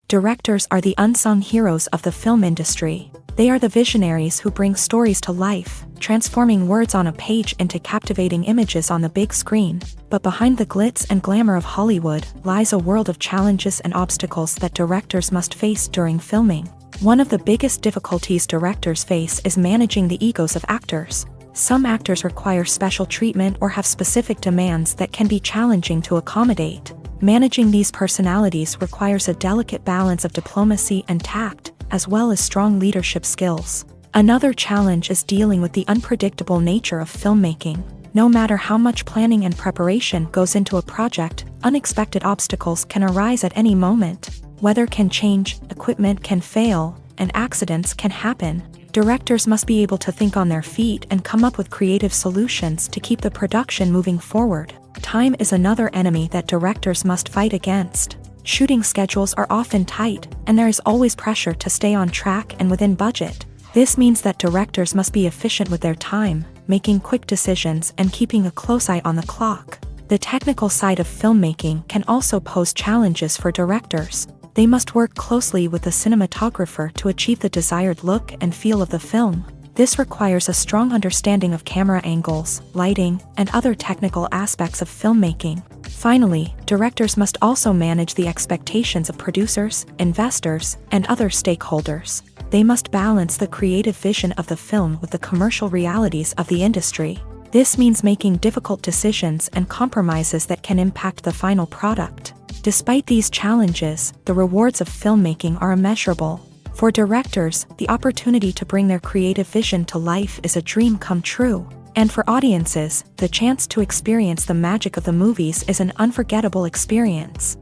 Directors are the unsung heroes of the film industry. They are the visionaries who bring stories to life, transforming words on a page into captivating images on the big screen. But behind the glitz and glamour of Hollywood lies a world of challenges and obstacles that directors must face during filming. One of the biggest difficulties directors face is managing the egos of actors. Some actors require special treatment or have specific demands that can be challenging to accommodate. Managing these personalities requires a delicate balance of diplomacy and tact, as well as strong leadership skills. Another challenge is dealing with the unpredictable nature of filmmaking. No matter how much planning and preparation goes into a project, unexpected obstacles can arise at any moment. Weather can change, equipment can fail, and accidents can happen. Directors must be able to think on their feet and come up with creative solutions to keep the production moving forward. Time is another enemy that directors must fight against. Shooting schedules are often tight, and there is always pressure to stay on track and within budget. This means that directors must be efficient with their time, making quick decisions and keeping a close eye on the clock. The technical side of filmmaking can also pose challenges for directors. They must work closely with the cinematographer to achieve the desired look and feel of the film. This requires a strong understanding of camera angles, lighting, and other technical aspects of filmmaking. Finally, directors must also manage the expectations of producers, investors, and other stakeholders. They must balance the creative vision of the film with the commercial realities of the industry. This means making difficult decisions and compromises that can impact the final product. Despite these challenges, the rewards of filmmaking are immeasurable. For directors, the opportunity to bring their creative vision to life is a dream come true. And for audiences, the chance to experience the magic of the movies is an unforgettable experience.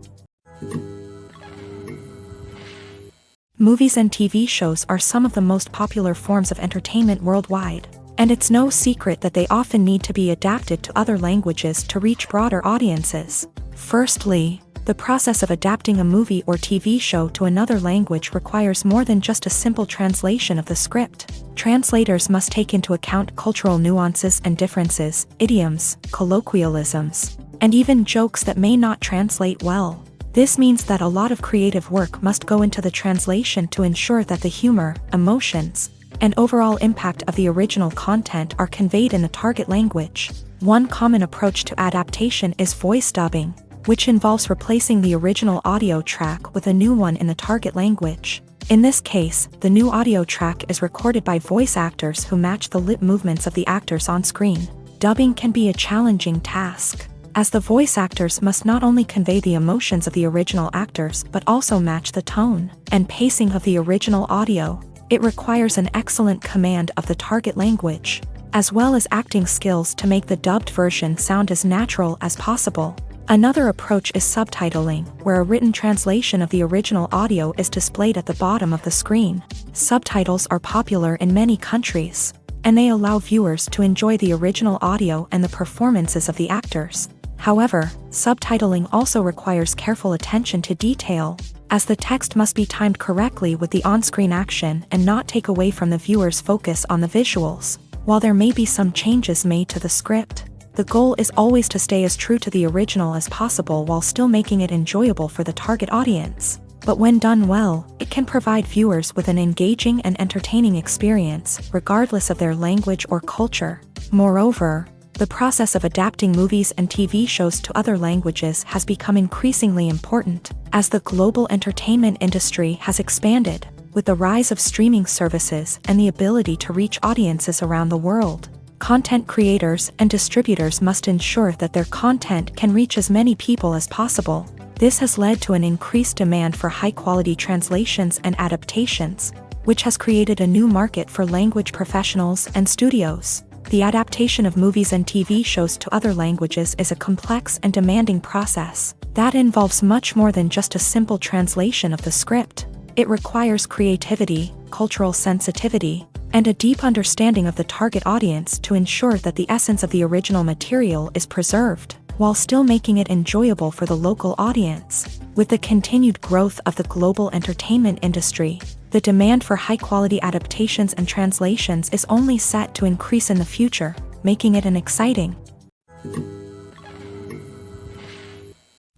Movies and TV shows are some of the most popular forms of entertainment worldwide, and it's no secret that they often need to be adapted to other languages to reach broader audiences. Firstly, the process of adapting a movie or TV show to another language requires more than just a simple translation of the script. Translators must take into account cultural nuances and differences, idioms, colloquialisms, and even jokes that may not translate well. This means that a lot of creative work must go into the translation to ensure that the humor, emotions, and overall impact of the original content are conveyed in the target language. One common approach to adaptation is voice dubbing, which involves replacing the original audio track with a new one in the target language. In this case, the new audio track is recorded by voice actors who match the lip movements of the actors on screen. Dubbing can be a challenging task, as the voice actors must not only convey the emotions of the original actors but also match the tone and pacing of the original audio. It requires an excellent command of the target language, as well as acting skills to make the dubbed version sound as natural as possible. Another approach is subtitling, where a written translation of the original audio is displayed at the bottom of the screen. Subtitles are popular in many countries, and they allow viewers to enjoy the original audio and the performances of the actors. However, subtitling also requires careful attention to detail, as the text must be timed correctly with the on-screen action and not take away from the viewer's focus on the visuals. While there may be some changes made to the script, the goal is always to stay as true to the original as possible while still making it enjoyable for the target audience. But when done well, it can provide viewers with an engaging and entertaining experience, regardless of their language or culture. Moreover, the process of adapting movies and TV shows to other languages has become increasingly important, as the global entertainment industry has expanded, with the rise of streaming services and the ability to reach audiences around the world. Content creators and distributors must ensure that their content can reach as many people as possible. This has led to an increased demand for high-quality translations and adaptations, which has created a new market for language professionals and studios. The adaptation of movies and TV shows to other languages is a complex and demanding process that involves much more than just a simple translation of the script. It requires creativity, cultural sensitivity, and a deep understanding of the target audience to ensure that the essence of the original material is preserved, while still making it enjoyable for the local audience. With the continued growth of the global entertainment industry, the demand for high-quality adaptations and translations is only set to increase in the future, making it an exciting.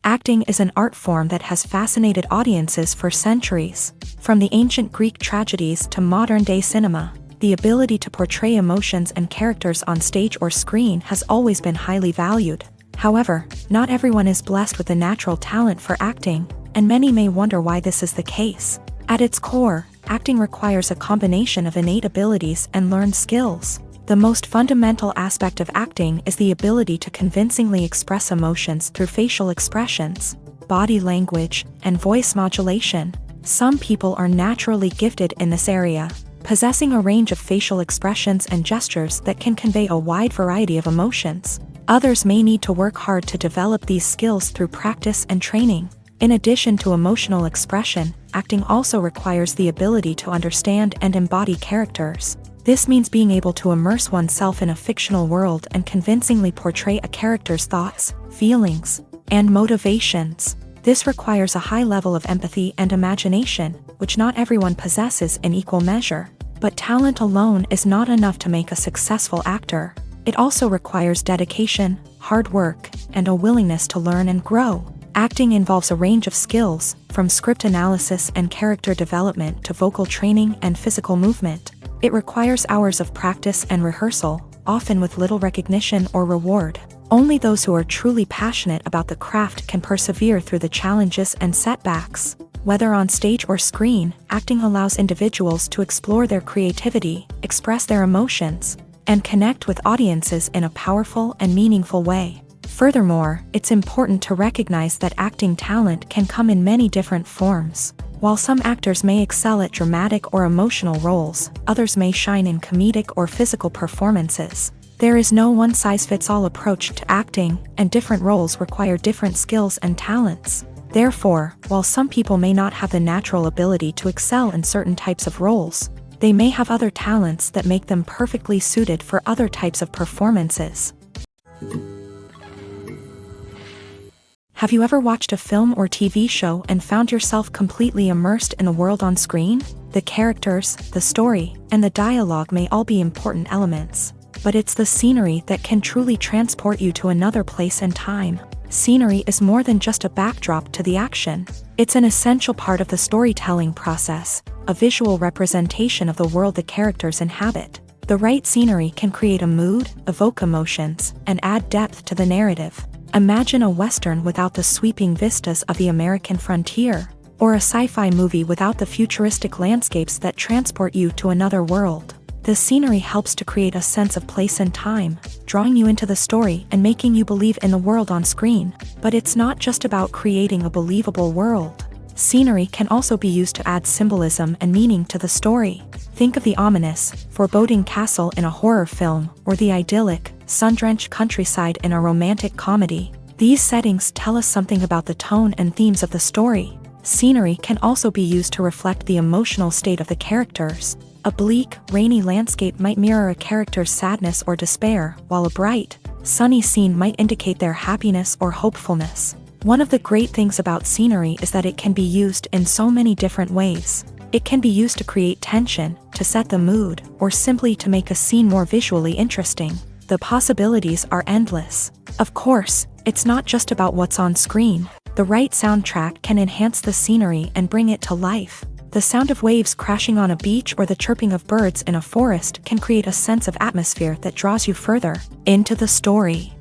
Acting is an art form that has fascinated audiences for centuries. From the ancient Greek tragedies to modern-day cinema, the ability to portray emotions and characters on stage or screen has always been highly valued. However, not everyone is blessed with the natural talent for acting, and many may wonder why this is the case. At its core, acting requires a combination of innate abilities and learned skills. The most fundamental aspect of acting is the ability to convincingly express emotions through facial expressions, body language, and voice modulation. Some people are naturally gifted in this area, possessing a range of facial expressions and gestures that can convey a wide variety of emotions. Others may need to work hard to develop these skills through practice and training. In addition to emotional expression, acting also requires the ability to understand and embody characters. This means being able to immerse oneself in a fictional world and convincingly portray a character's thoughts, feelings, and motivations. This requires a high level of empathy and imagination, which not everyone possesses in equal measure. But talent alone is not enough to make a successful actor. It also requires dedication, hard work, and a willingness to learn and grow. Acting involves a range of skills, from script analysis and character development to vocal training and physical movement. It requires hours of practice and rehearsal, often with little recognition or reward. Only those who are truly passionate about the craft can persevere through the challenges and setbacks. Whether on stage or screen, acting allows individuals to explore their creativity, express their emotions, and connect with audiences in a powerful and meaningful way. Furthermore, it's important to recognize that acting talent can come in many different forms. While some actors may excel at dramatic or emotional roles, others may shine in comedic or physical performances. There is no one-size-fits-all approach to acting, and different roles require different skills and talents. Therefore, while some people may not have the natural ability to excel in certain types of roles, they may have other talents that make them perfectly suited for other types of performances. Have you ever watched a film or TV show and found yourself completely immersed in the world on screen? The characters, the story, and the dialogue may all be important elements, but it's the scenery that can truly transport you to another place and time. Scenery is more than just a backdrop to the action. It's an essential part of the storytelling process, a visual representation of the world the characters inhabit. The right scenery can create a mood, evoke emotions, and add depth to the narrative. Imagine a Western without the sweeping vistas of the American frontier, or a sci-fi movie without the futuristic landscapes that transport you to another world. The scenery helps to create a sense of place and time, drawing you into the story and making you believe in the world on screen. But it's not just about creating a believable world. Scenery can also be used to add symbolism and meaning to the story. Think of the ominous, foreboding castle in a horror film, or the idyllic, sun-drenched countryside in a romantic comedy. These settings tell us something about the tone and themes of the story. Scenery can also be used to reflect the emotional state of the characters. A bleak, rainy landscape might mirror a character's sadness or despair, while a bright, sunny scene might indicate their happiness or hopefulness. One of the great things about scenery is that it can be used in so many different ways. It can be used to create tension, to set the mood, or simply to make a scene more visually interesting. The possibilities are endless. Of course, it's not just about what's on screen. The right soundtrack can enhance the scenery and bring it to life. The sound of waves crashing on a beach or the chirping of birds in a forest can create a sense of atmosphere that draws you further into the story.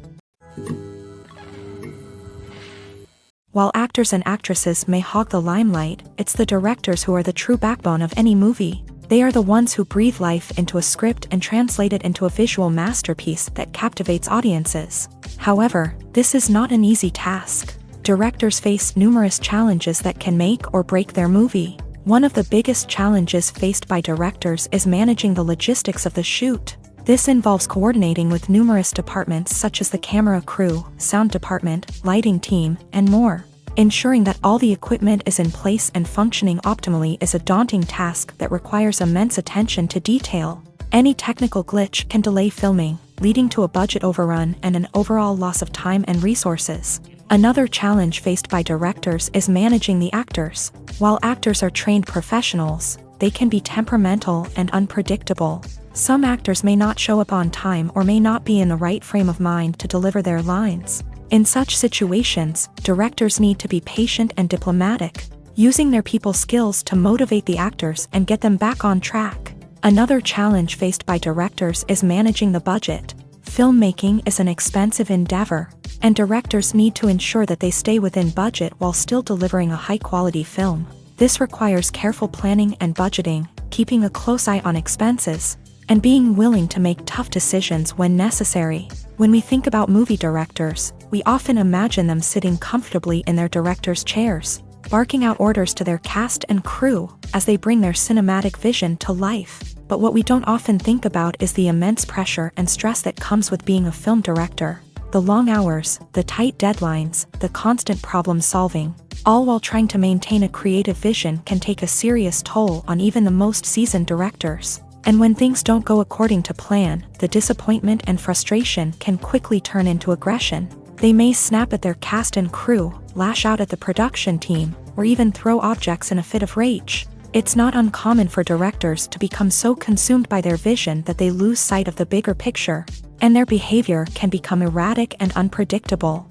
While actors and actresses may hog the limelight, it's the directors who are the true backbone of any movie. They are the ones who breathe life into a script and translate it into a visual masterpiece that captivates audiences. However, this is not an easy task. Directors face numerous challenges that can make or break their movie. One of the biggest challenges faced by directors is managing the logistics of the shoot. This involves coordinating with numerous departments such as the camera crew, sound department, lighting team, and more. Ensuring that all the equipment is in place and functioning optimally is a daunting task that requires immense attention to detail. Any technical glitch can delay filming, leading to a budget overrun and an overall loss of time and resources. Another challenge faced by directors is managing the actors. While actors are trained professionals, they can be temperamental and unpredictable. Some actors may not show up on time or may not be in the right frame of mind to deliver their lines. In such situations, directors need to be patient and diplomatic, using their people skills to motivate the actors and get them back on track. Another challenge faced by directors is managing the budget. Filmmaking is an expensive endeavor, and directors need to ensure that they stay within budget while still delivering a high-quality film. This requires careful planning and budgeting, keeping a close eye on expenses, and being willing to make tough decisions when necessary. When we think about movie directors, we often imagine them sitting comfortably in their director's chairs, barking out orders to their cast and crew as they bring their cinematic vision to life. But what we don't often think about is the immense pressure and stress that comes with being a film director. The long hours, the tight deadlines, the constant problem solving, all while trying to maintain a creative vision can take a serious toll on even the most seasoned directors. And when things don't go according to plan, the disappointment and frustration can quickly turn into aggression. They may snap at their cast and crew, lash out at the production team, or even throw objects in a fit of rage. It's not uncommon for directors to become so consumed by their vision that they lose sight of the bigger picture, and their behavior can become erratic and unpredictable.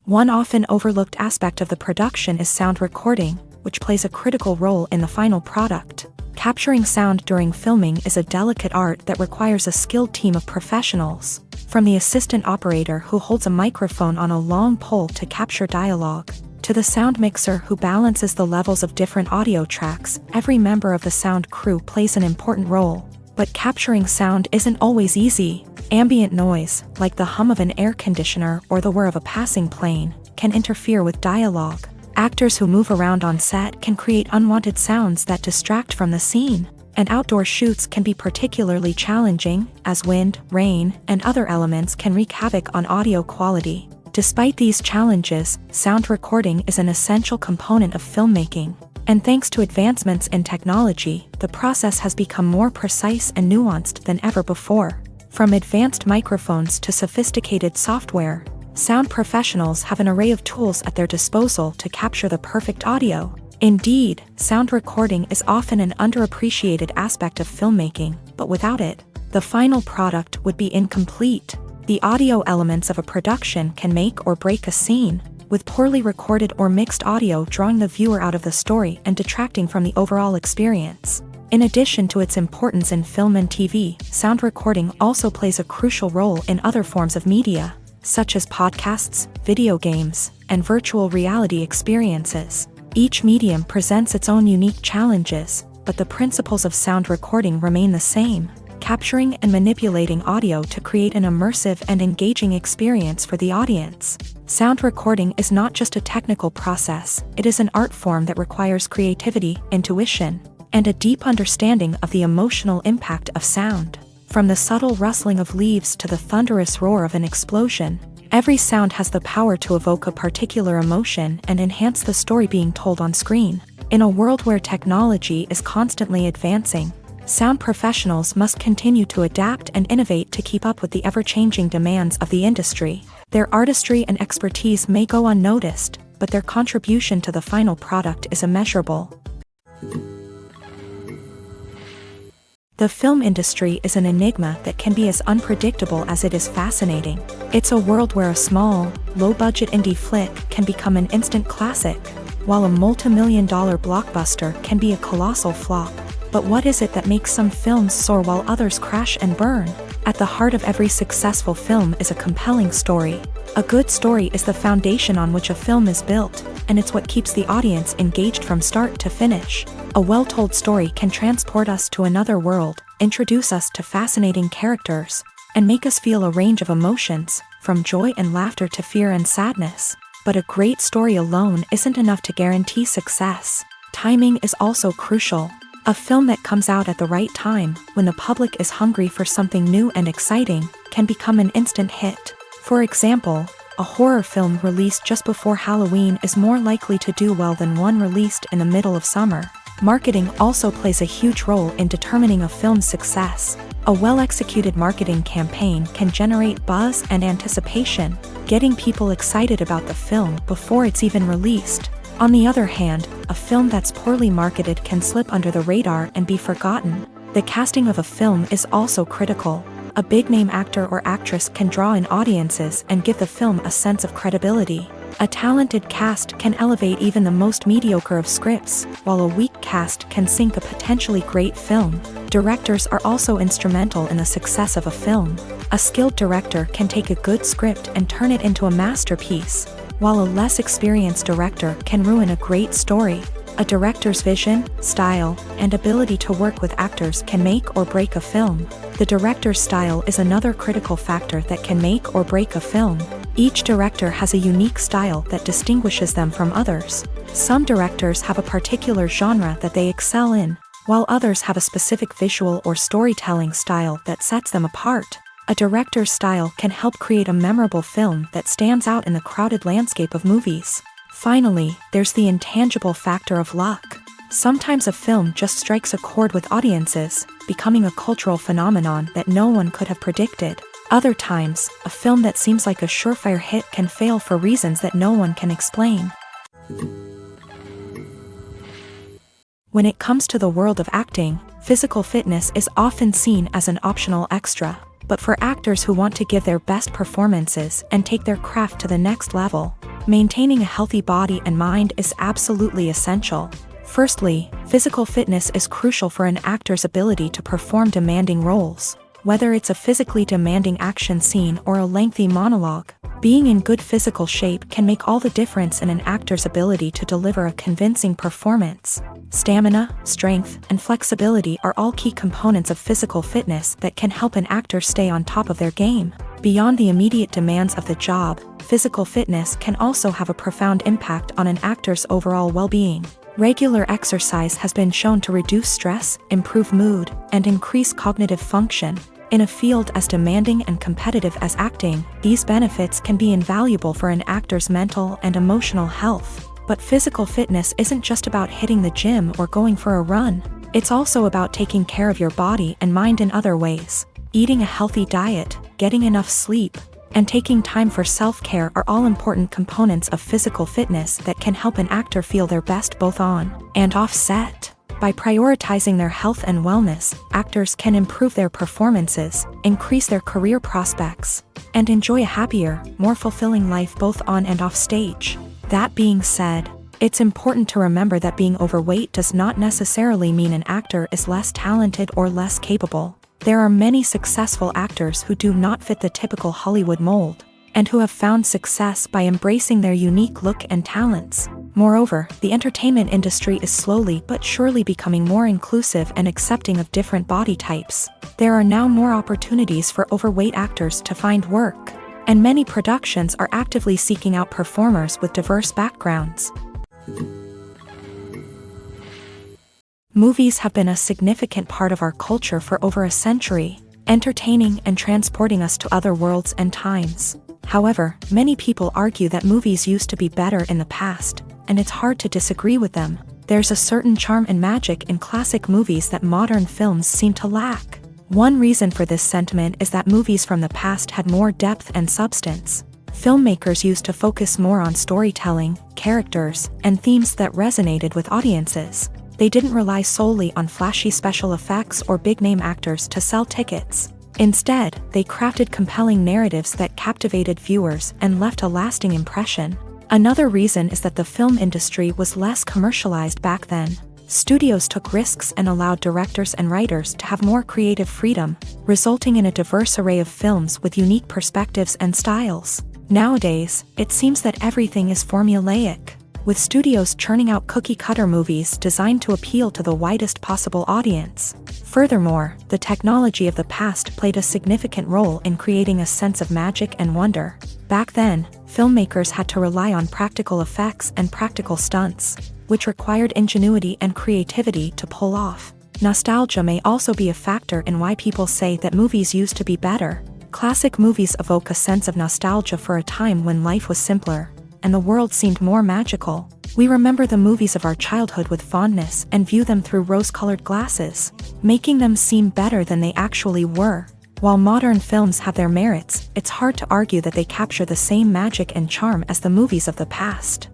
One often overlooked aspect of the production is sound recording, which plays a critical role in the final product. Capturing sound during filming is a delicate art that requires a skilled team of professionals, from the assistant operator who holds a microphone on a long pole to capture dialogue, to the sound mixer who balances the levels of different audio tracks. Every member of the sound crew plays an important role. But capturing sound isn't always easy. Ambient noise, like the hum of an air conditioner or the whir of a passing plane, can interfere with dialogue. Actors who move around on set can create unwanted sounds that distract from the scene. And outdoor shoots can be particularly challenging, as wind, rain, and other elements can wreak havoc on audio quality. Despite these challenges, sound recording is an essential component of filmmaking. And thanks to advancements in technology, the process has become more precise and nuanced than ever before. From advanced microphones to sophisticated software, sound professionals have an array of tools at their disposal to capture the perfect audio. Indeed, sound recording is often an underappreciated aspect of filmmaking, but without it, the final product would be incomplete. The audio elements of a production can make or break a scene, with poorly recorded or mixed audio drawing the viewer out of the story and detracting from the overall experience. In addition to its importance in film and TV, sound recording also plays a crucial role in other forms of media, such as podcasts, video games, and virtual reality experiences. Each medium presents its own unique challenges, but the principles of sound recording remain the same: capturing and manipulating audio to create an immersive and engaging experience for the audience. Sound recording is not just a technical process, it is an art form that requires creativity, intuition, and a deep understanding of the emotional impact of sound. From the subtle rustling of leaves to the thunderous roar of an explosion, every sound has the power to evoke a particular emotion and enhance the story being told on screen. In a world where technology is constantly advancing, sound professionals must continue to adapt and innovate to keep up with the ever-changing demands of the industry. Their artistry and expertise may go unnoticed, but their contribution to the final product is immeasurable. The film industry is an enigma that can be as unpredictable as it is fascinating. It's a world where a small, low-budget indie flick can become an instant classic, while a multi-million-dollar blockbuster can be a colossal flop. But what is it that makes some films soar while others crash and burn? At the heart of every successful film is a compelling story. A good story is the foundation on which a film is built, and it's what keeps the audience engaged from start to finish. A well-told story can transport us to another world, introduce us to fascinating characters, and make us feel a range of emotions, from joy and laughter to fear and sadness. But a great story alone isn't enough to guarantee success. Timing is also crucial. A film that comes out at the right time, when the public is hungry for something new and exciting, can become an instant hit. For example, a horror film released just before Halloween is more likely to do well than one released in the middle of summer. Marketing also plays a huge role in determining a film's success. A well-executed marketing campaign can generate buzz and anticipation, getting people excited about the film before it's even released. On the other hand, a film that's poorly marketed can slip under the radar and be forgotten. The casting of a film is also critical. A big-name actor or actress can draw in audiences and give the film a sense of credibility. A talented cast can elevate even the most mediocre of scripts, while a weak cast can sink a potentially great film. Directors are also instrumental in the success of a film. A skilled director can take a good script and turn it into a masterpiece, while a less experienced director can ruin a great story. A director's vision, style, and ability to work with actors can make or break a film. The director's style is another critical factor that can make or break a film. Each director has a unique style that distinguishes them from others. Some directors have a particular genre that they excel in, while others have a specific visual or storytelling style that sets them apart. A director's style can help create a memorable film that stands out in the crowded landscape of movies. Finally, there's the intangible factor of luck. Sometimes a film just strikes a chord with audiences, becoming a cultural phenomenon that no one could have predicted. Other times, a film that seems like a surefire hit can fail for reasons that no one can explain. When it comes to the world of acting, physical fitness is often seen as an optional extra. But for actors who want to give their best performances and take their craft to the next level, maintaining a healthy body and mind is absolutely essential. Firstly, physical fitness is crucial for an actor's ability to perform demanding roles. Whether it's a physically demanding action scene or a lengthy monologue, being in good physical shape can make all the difference in an actor's ability to deliver a convincing performance. Stamina, strength, and flexibility are all key components of physical fitness that can help an actor stay on top of their game. Beyond the immediate demands of the job, physical fitness can also have a profound impact on an actor's overall well-being. Regular exercise has been shown to reduce stress, improve mood, and increase cognitive function. In a field as demanding and competitive as acting, these benefits can be invaluable for an actor's mental and emotional health. But physical fitness isn't just about hitting the gym or going for a run. It's also about taking care of your body and mind in other ways. Eating a healthy diet, getting enough sleep, and taking time for self-care are all important components of physical fitness that can help an actor feel their best both on and off set. By prioritizing their health and wellness, actors can improve their performances, increase their career prospects, and enjoy a happier, more fulfilling life both on and off stage. That being said, it's important to remember that being overweight does not necessarily mean an actor is less talented or less capable. There are many successful actors who do not fit the typical Hollywood mold, and who have found success by embracing their unique look and talents. Moreover, the entertainment industry is slowly but surely becoming more inclusive and accepting of different body types. There are now more opportunities for overweight actors to find work, and many productions are actively seeking out performers with diverse backgrounds. Movies have been a significant part of our culture for over a century, entertaining and transporting us to other worlds and times. However, many people argue that movies used to be better in the past, and it's hard to disagree with them. There's a certain charm and magic in classic movies that modern films seem to lack. One reason for this sentiment is that movies from the past had more depth and substance. Filmmakers used to focus more on storytelling, characters, and themes that resonated with audiences. They didn't rely solely on flashy special effects or big-name actors to sell tickets. Instead, they crafted compelling narratives that captivated viewers and left a lasting impression. Another reason is that the film industry was less commercialized back then. Studios took risks and allowed directors and writers to have more creative freedom, resulting in a diverse array of films with unique perspectives and styles. Nowadays, it seems that everything is formulaic, with studios churning out cookie-cutter movies designed to appeal to the widest possible audience. Furthermore, the technology of the past played a significant role in creating a sense of magic and wonder. Back then, filmmakers had to rely on practical effects and practical stunts, which required ingenuity and creativity to pull off. Nostalgia may also be a factor in why people say that movies used to be better. Classic movies evoke a sense of nostalgia for a time when life was simpler, and the world seemed more magical. We remember the movies of our childhood with fondness and view them through rose-colored glasses, making them seem better than they actually were. While modern films have their merits, it's hard to argue that they capture the same magic and charm as the movies of the past.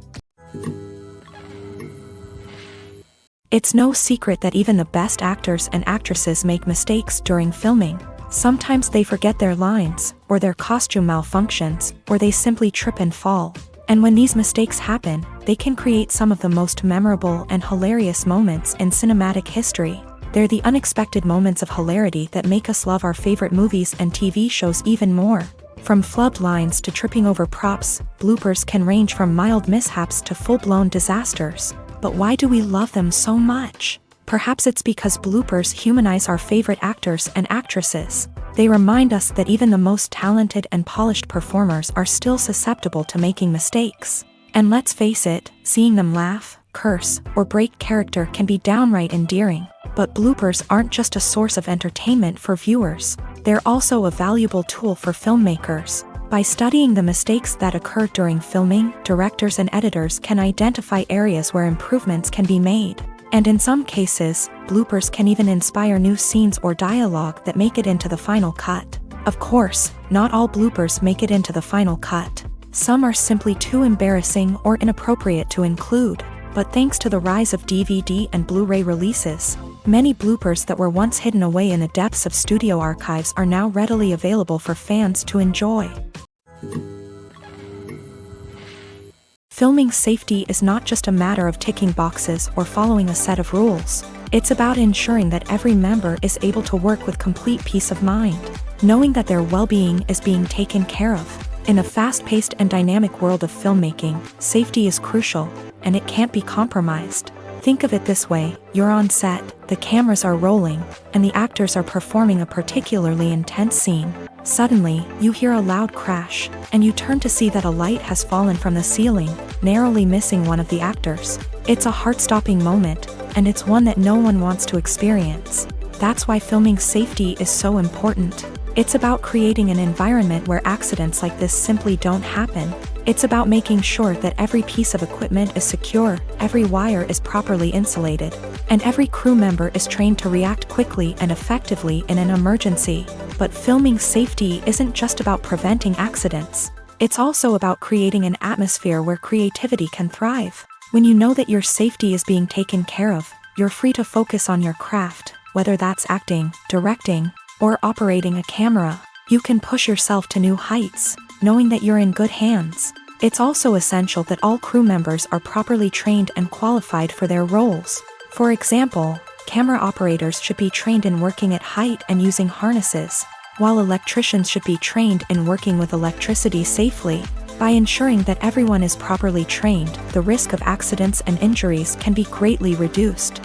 It's no secret that even the best actors and actresses make mistakes during filming. Sometimes they forget their lines, or their costume malfunctions, or they simply trip and fall. And when these mistakes happen, they can create some of the most memorable and hilarious moments in cinematic history. They're the unexpected moments of hilarity that make us love our favorite movies and TV shows even more. From flubbed lines to tripping over props, bloopers can range from mild mishaps to full-blown disasters. But why do we love them so much? Perhaps it's because bloopers humanize our favorite actors and actresses. They remind us that even the most talented and polished performers are still susceptible to making mistakes. And let's face it, seeing them laugh, curse, or break character can be downright endearing. But bloopers aren't just a source of entertainment for viewers. They're also a valuable tool for filmmakers. By studying the mistakes that occur during filming, directors and editors can identify areas where improvements can be made. And in some cases, bloopers can even inspire new scenes or dialogue that make it into the final cut. Of course, not all bloopers make it into the final cut. Some are simply too embarrassing or inappropriate to include, but thanks to the rise of DVD and Blu-ray releases, many bloopers that were once hidden away in the depths of studio archives are now readily available for fans to enjoy. Filming safety is not just a matter of ticking boxes or following a set of rules. It's about ensuring that every member is able to work with complete peace of mind, knowing that their well-being is being taken care of. In a fast-paced and dynamic world of filmmaking, safety is crucial, and it can't be compromised. Think of it this way: you're on set, the cameras are rolling, and the actors are performing a particularly intense scene. Suddenly, you hear a loud crash, and you turn to see that a light has fallen from the ceiling, narrowly missing one of the actors. It's a heart-stopping moment, and it's one that no one wants to experience. That's why filming safety is so important. It's about creating an environment where accidents like this simply don't happen. It's about making sure that every piece of equipment is secure, every wire is properly insulated, and every crew member is trained to react quickly and effectively in an emergency. But filming safety isn't just about preventing accidents. It's also about creating an atmosphere where creativity can thrive. When you know that your safety is being taken care of, you're free to focus on your craft, whether that's acting, directing, or operating a camera. You can push yourself to new heights, knowing that you're in good hands. It's also essential that all crew members are properly trained and qualified for their roles. For example, camera operators should be trained in working at height and using harnesses, while electricians should be trained in working with electricity safely. By ensuring that everyone is properly trained, the risk of accidents and injuries can be greatly reduced.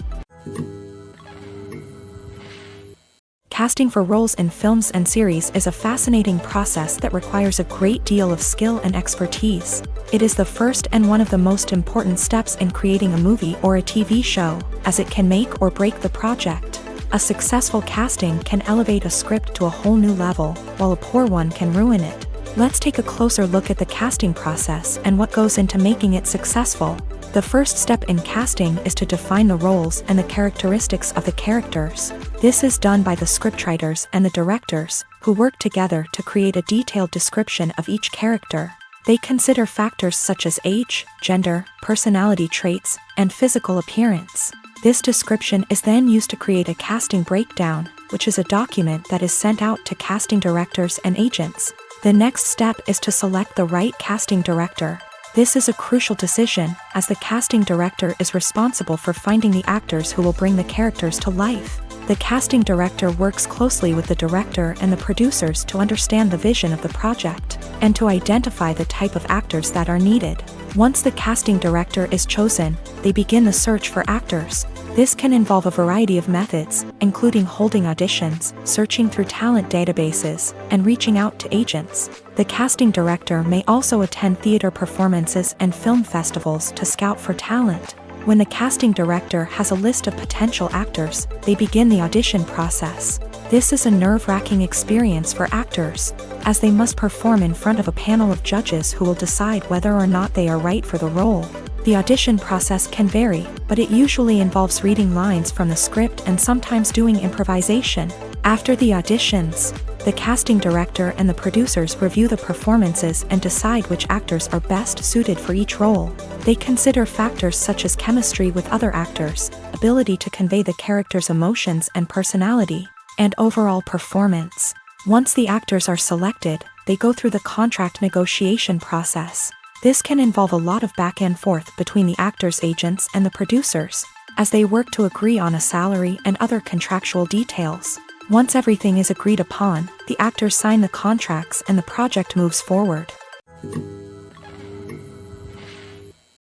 Casting for roles in films and series is a fascinating process that requires a great deal of skill and expertise. It is the first and one of the most important steps in creating a movie or a TV show, as it can make or break the project. A successful casting can elevate a script to a whole new level, while a poor one can ruin it. Let's take a closer look at the casting process and what goes into making it successful. The first step in casting is to define the roles and the characteristics of the characters. This is done by the scriptwriters and the directors, who work together to create a detailed description of each character. They consider factors such as age, gender, personality traits, and physical appearance. This description is then used to create a casting breakdown, which is a document that is sent out to casting directors and agents. The next step is to select the right casting director. This is a crucial decision, as the casting director is responsible for finding the actors who will bring the characters to life. The casting director works closely with the director and the producers to understand the vision of the project, and to identify the type of actors that are needed. Once the casting director is chosen, they begin the search for actors. This can involve a variety of methods, including holding auditions, searching through talent databases, and reaching out to agents. The casting director may also attend theater performances and film festivals to scout for talent. When the casting director has a list of potential actors, they begin the audition process. This is a nerve-wracking experience for actors, as they must perform in front of a panel of judges who will decide whether or not they are right for the role. The audition process can vary, but it usually involves reading lines from the script and sometimes doing improvisation. After the auditions, the casting director and the producers review the performances and decide which actors are best suited for each role. They consider factors such as chemistry with other actors, ability to convey the character's emotions and personality, and overall performance. Once the actors are selected, they go through the contract negotiation process. This can involve a lot of back and forth between the actors' agents and the producers, as they work to agree on a salary and other contractual details. Once everything is agreed upon, the actors sign the contracts and the project moves forward.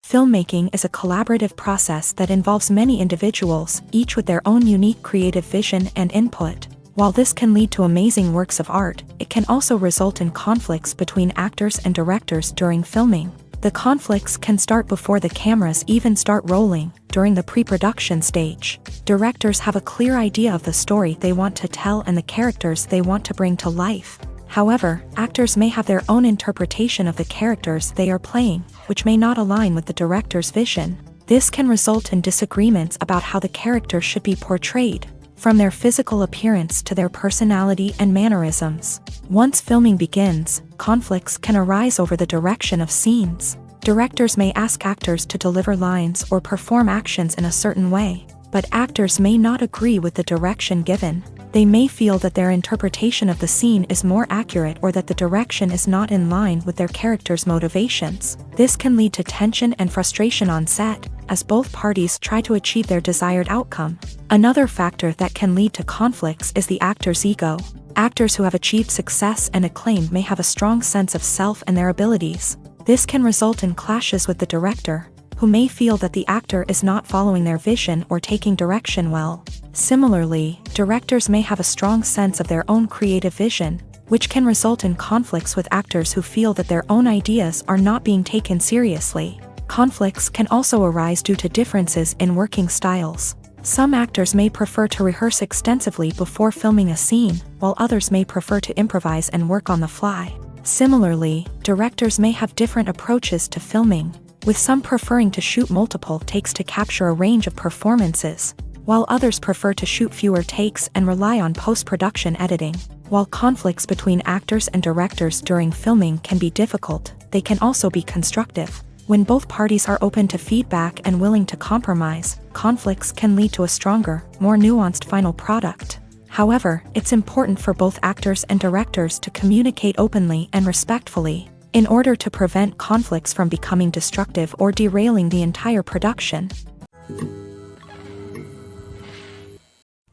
Filmmaking is a collaborative process that involves many individuals, each with their own unique creative vision and input. While this can lead to amazing works of art, it can also result in conflicts between actors and directors during filming. The conflicts can start before the cameras even start rolling, during the pre-production stage. Directors have a clear idea of the story they want to tell and the characters they want to bring to life. However, actors may have their own interpretation of the characters they are playing, which may not align with the director's vision. This can result in disagreements about how the character should be portrayed. from their physical appearance to their personality and mannerisms. Once filming begins, conflicts can arise over the direction of scenes. Directors may ask actors to deliver lines or perform actions in a certain way, but actors may not agree with the direction given. They may feel that their interpretation of the scene is more accurate or that the direction is not in line with their character's motivations. This can lead to tension and frustration on set, as both parties try to achieve their desired outcome. Another factor that can lead to conflicts is the actor's ego. Actors who have achieved success and acclaim may have a strong sense of self and their abilities. This can result in clashes with the director, who may feel that the actor is not following their vision or taking direction well. Similarly, directors may have a strong sense of their own creative vision, which can result in conflicts with actors who feel that their own ideas are not being taken seriously. Conflicts can also arise due to differences in working styles. Some actors may prefer to rehearse extensively before filming a scene, while others may prefer to improvise and work on the fly. Similarly, directors may have different approaches to filming, with some preferring to shoot multiple takes to capture a range of performances, while others prefer to shoot fewer takes and rely on post-production editing. While conflicts between actors and directors during filming can be difficult, they can also be constructive. When both parties are open to feedback and willing to compromise, conflicts can lead to a stronger, more nuanced final product. However, it's important for both actors and directors to communicate openly and respectfully, in order to prevent conflicts from becoming destructive or derailing the entire production.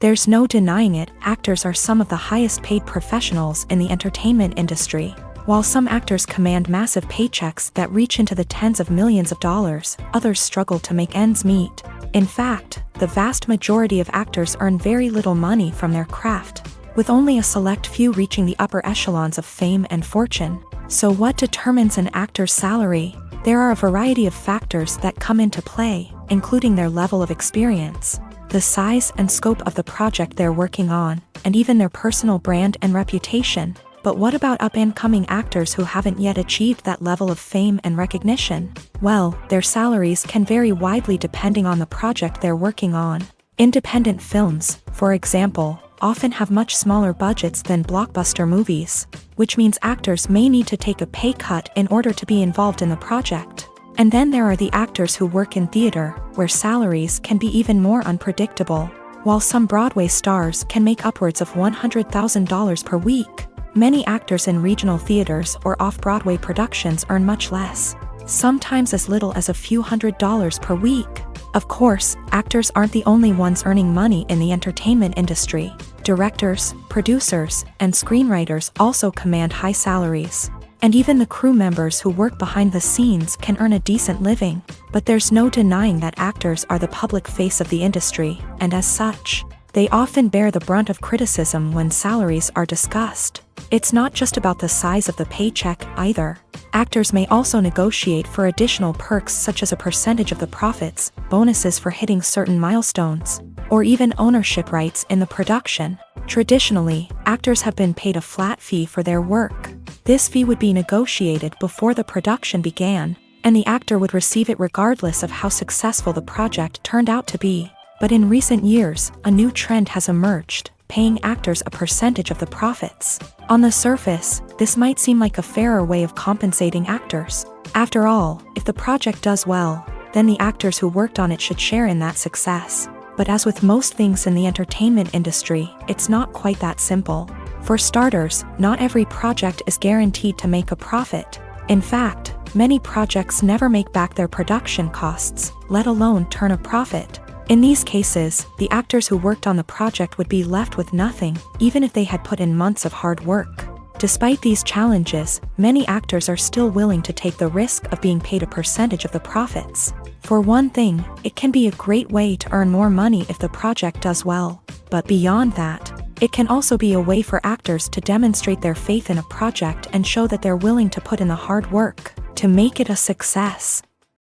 There's no denying it, actors are some of the highest paid professionals in the entertainment industry. While some actors command massive paychecks that reach into the tens of millions of dollars, others struggle to make ends meet. In fact, the vast majority of actors earn very little money from their craft, with only a select few reaching the upper echelons of fame and fortune. So what determines an actor's salary? There are a variety of factors that come into play, including their level of experience, the size and scope of the project they're working on, and even their personal brand and reputation. But what about up-and-coming actors who haven't yet achieved that level of fame and recognition? Well, their salaries can vary widely depending on the project they're working on. Independent films, for example, often have much smaller budgets than blockbuster movies, which means actors may need to take a pay cut in order to be involved in the project. And then there are the actors who work in theater, where salaries can be even more unpredictable. While some Broadway stars can make upwards of $100,000 per week, many actors in regional theaters or off-Broadway productions earn much less, sometimes as little as a few $100s per week. Of course, actors aren't the only ones earning money in the entertainment industry. Directors, producers, and screenwriters also command high salaries. And even the crew members who work behind the scenes can earn a decent living. But there's no denying that actors are the public face of the industry, and as such, they often bear the brunt of criticism when salaries are discussed. It's not just about the size of the paycheck, either. Actors may also negotiate for additional perks such as a percentage of the profits, bonuses for hitting certain milestones, or even ownership rights in the production. Traditionally, actors have been paid a flat fee for their work. This fee would be negotiated before the production began, and the actor would receive it regardless of how successful the project turned out to be. But in recent years, a new trend has emerged, paying actors a percentage of the profits. On the surface, this might seem like a fairer way of compensating actors. After all, if the project does well, then the actors who worked on it should share in that success. But as with most things in the entertainment industry, it's not quite that simple. For starters, not every project is guaranteed to make a profit. In fact, many projects never make back their production costs, let alone turn a profit. In these cases, the actors who worked on the project would be left with nothing, even if they had put in months of hard work. Despite these challenges, many actors are still willing to take the risk of being paid a percentage of the profits. For one thing, it can be a great way to earn more money if the project does well. But beyond that, it can also be a way for actors to demonstrate their faith in a project and show that they're willing to put in the hard work to make it a success.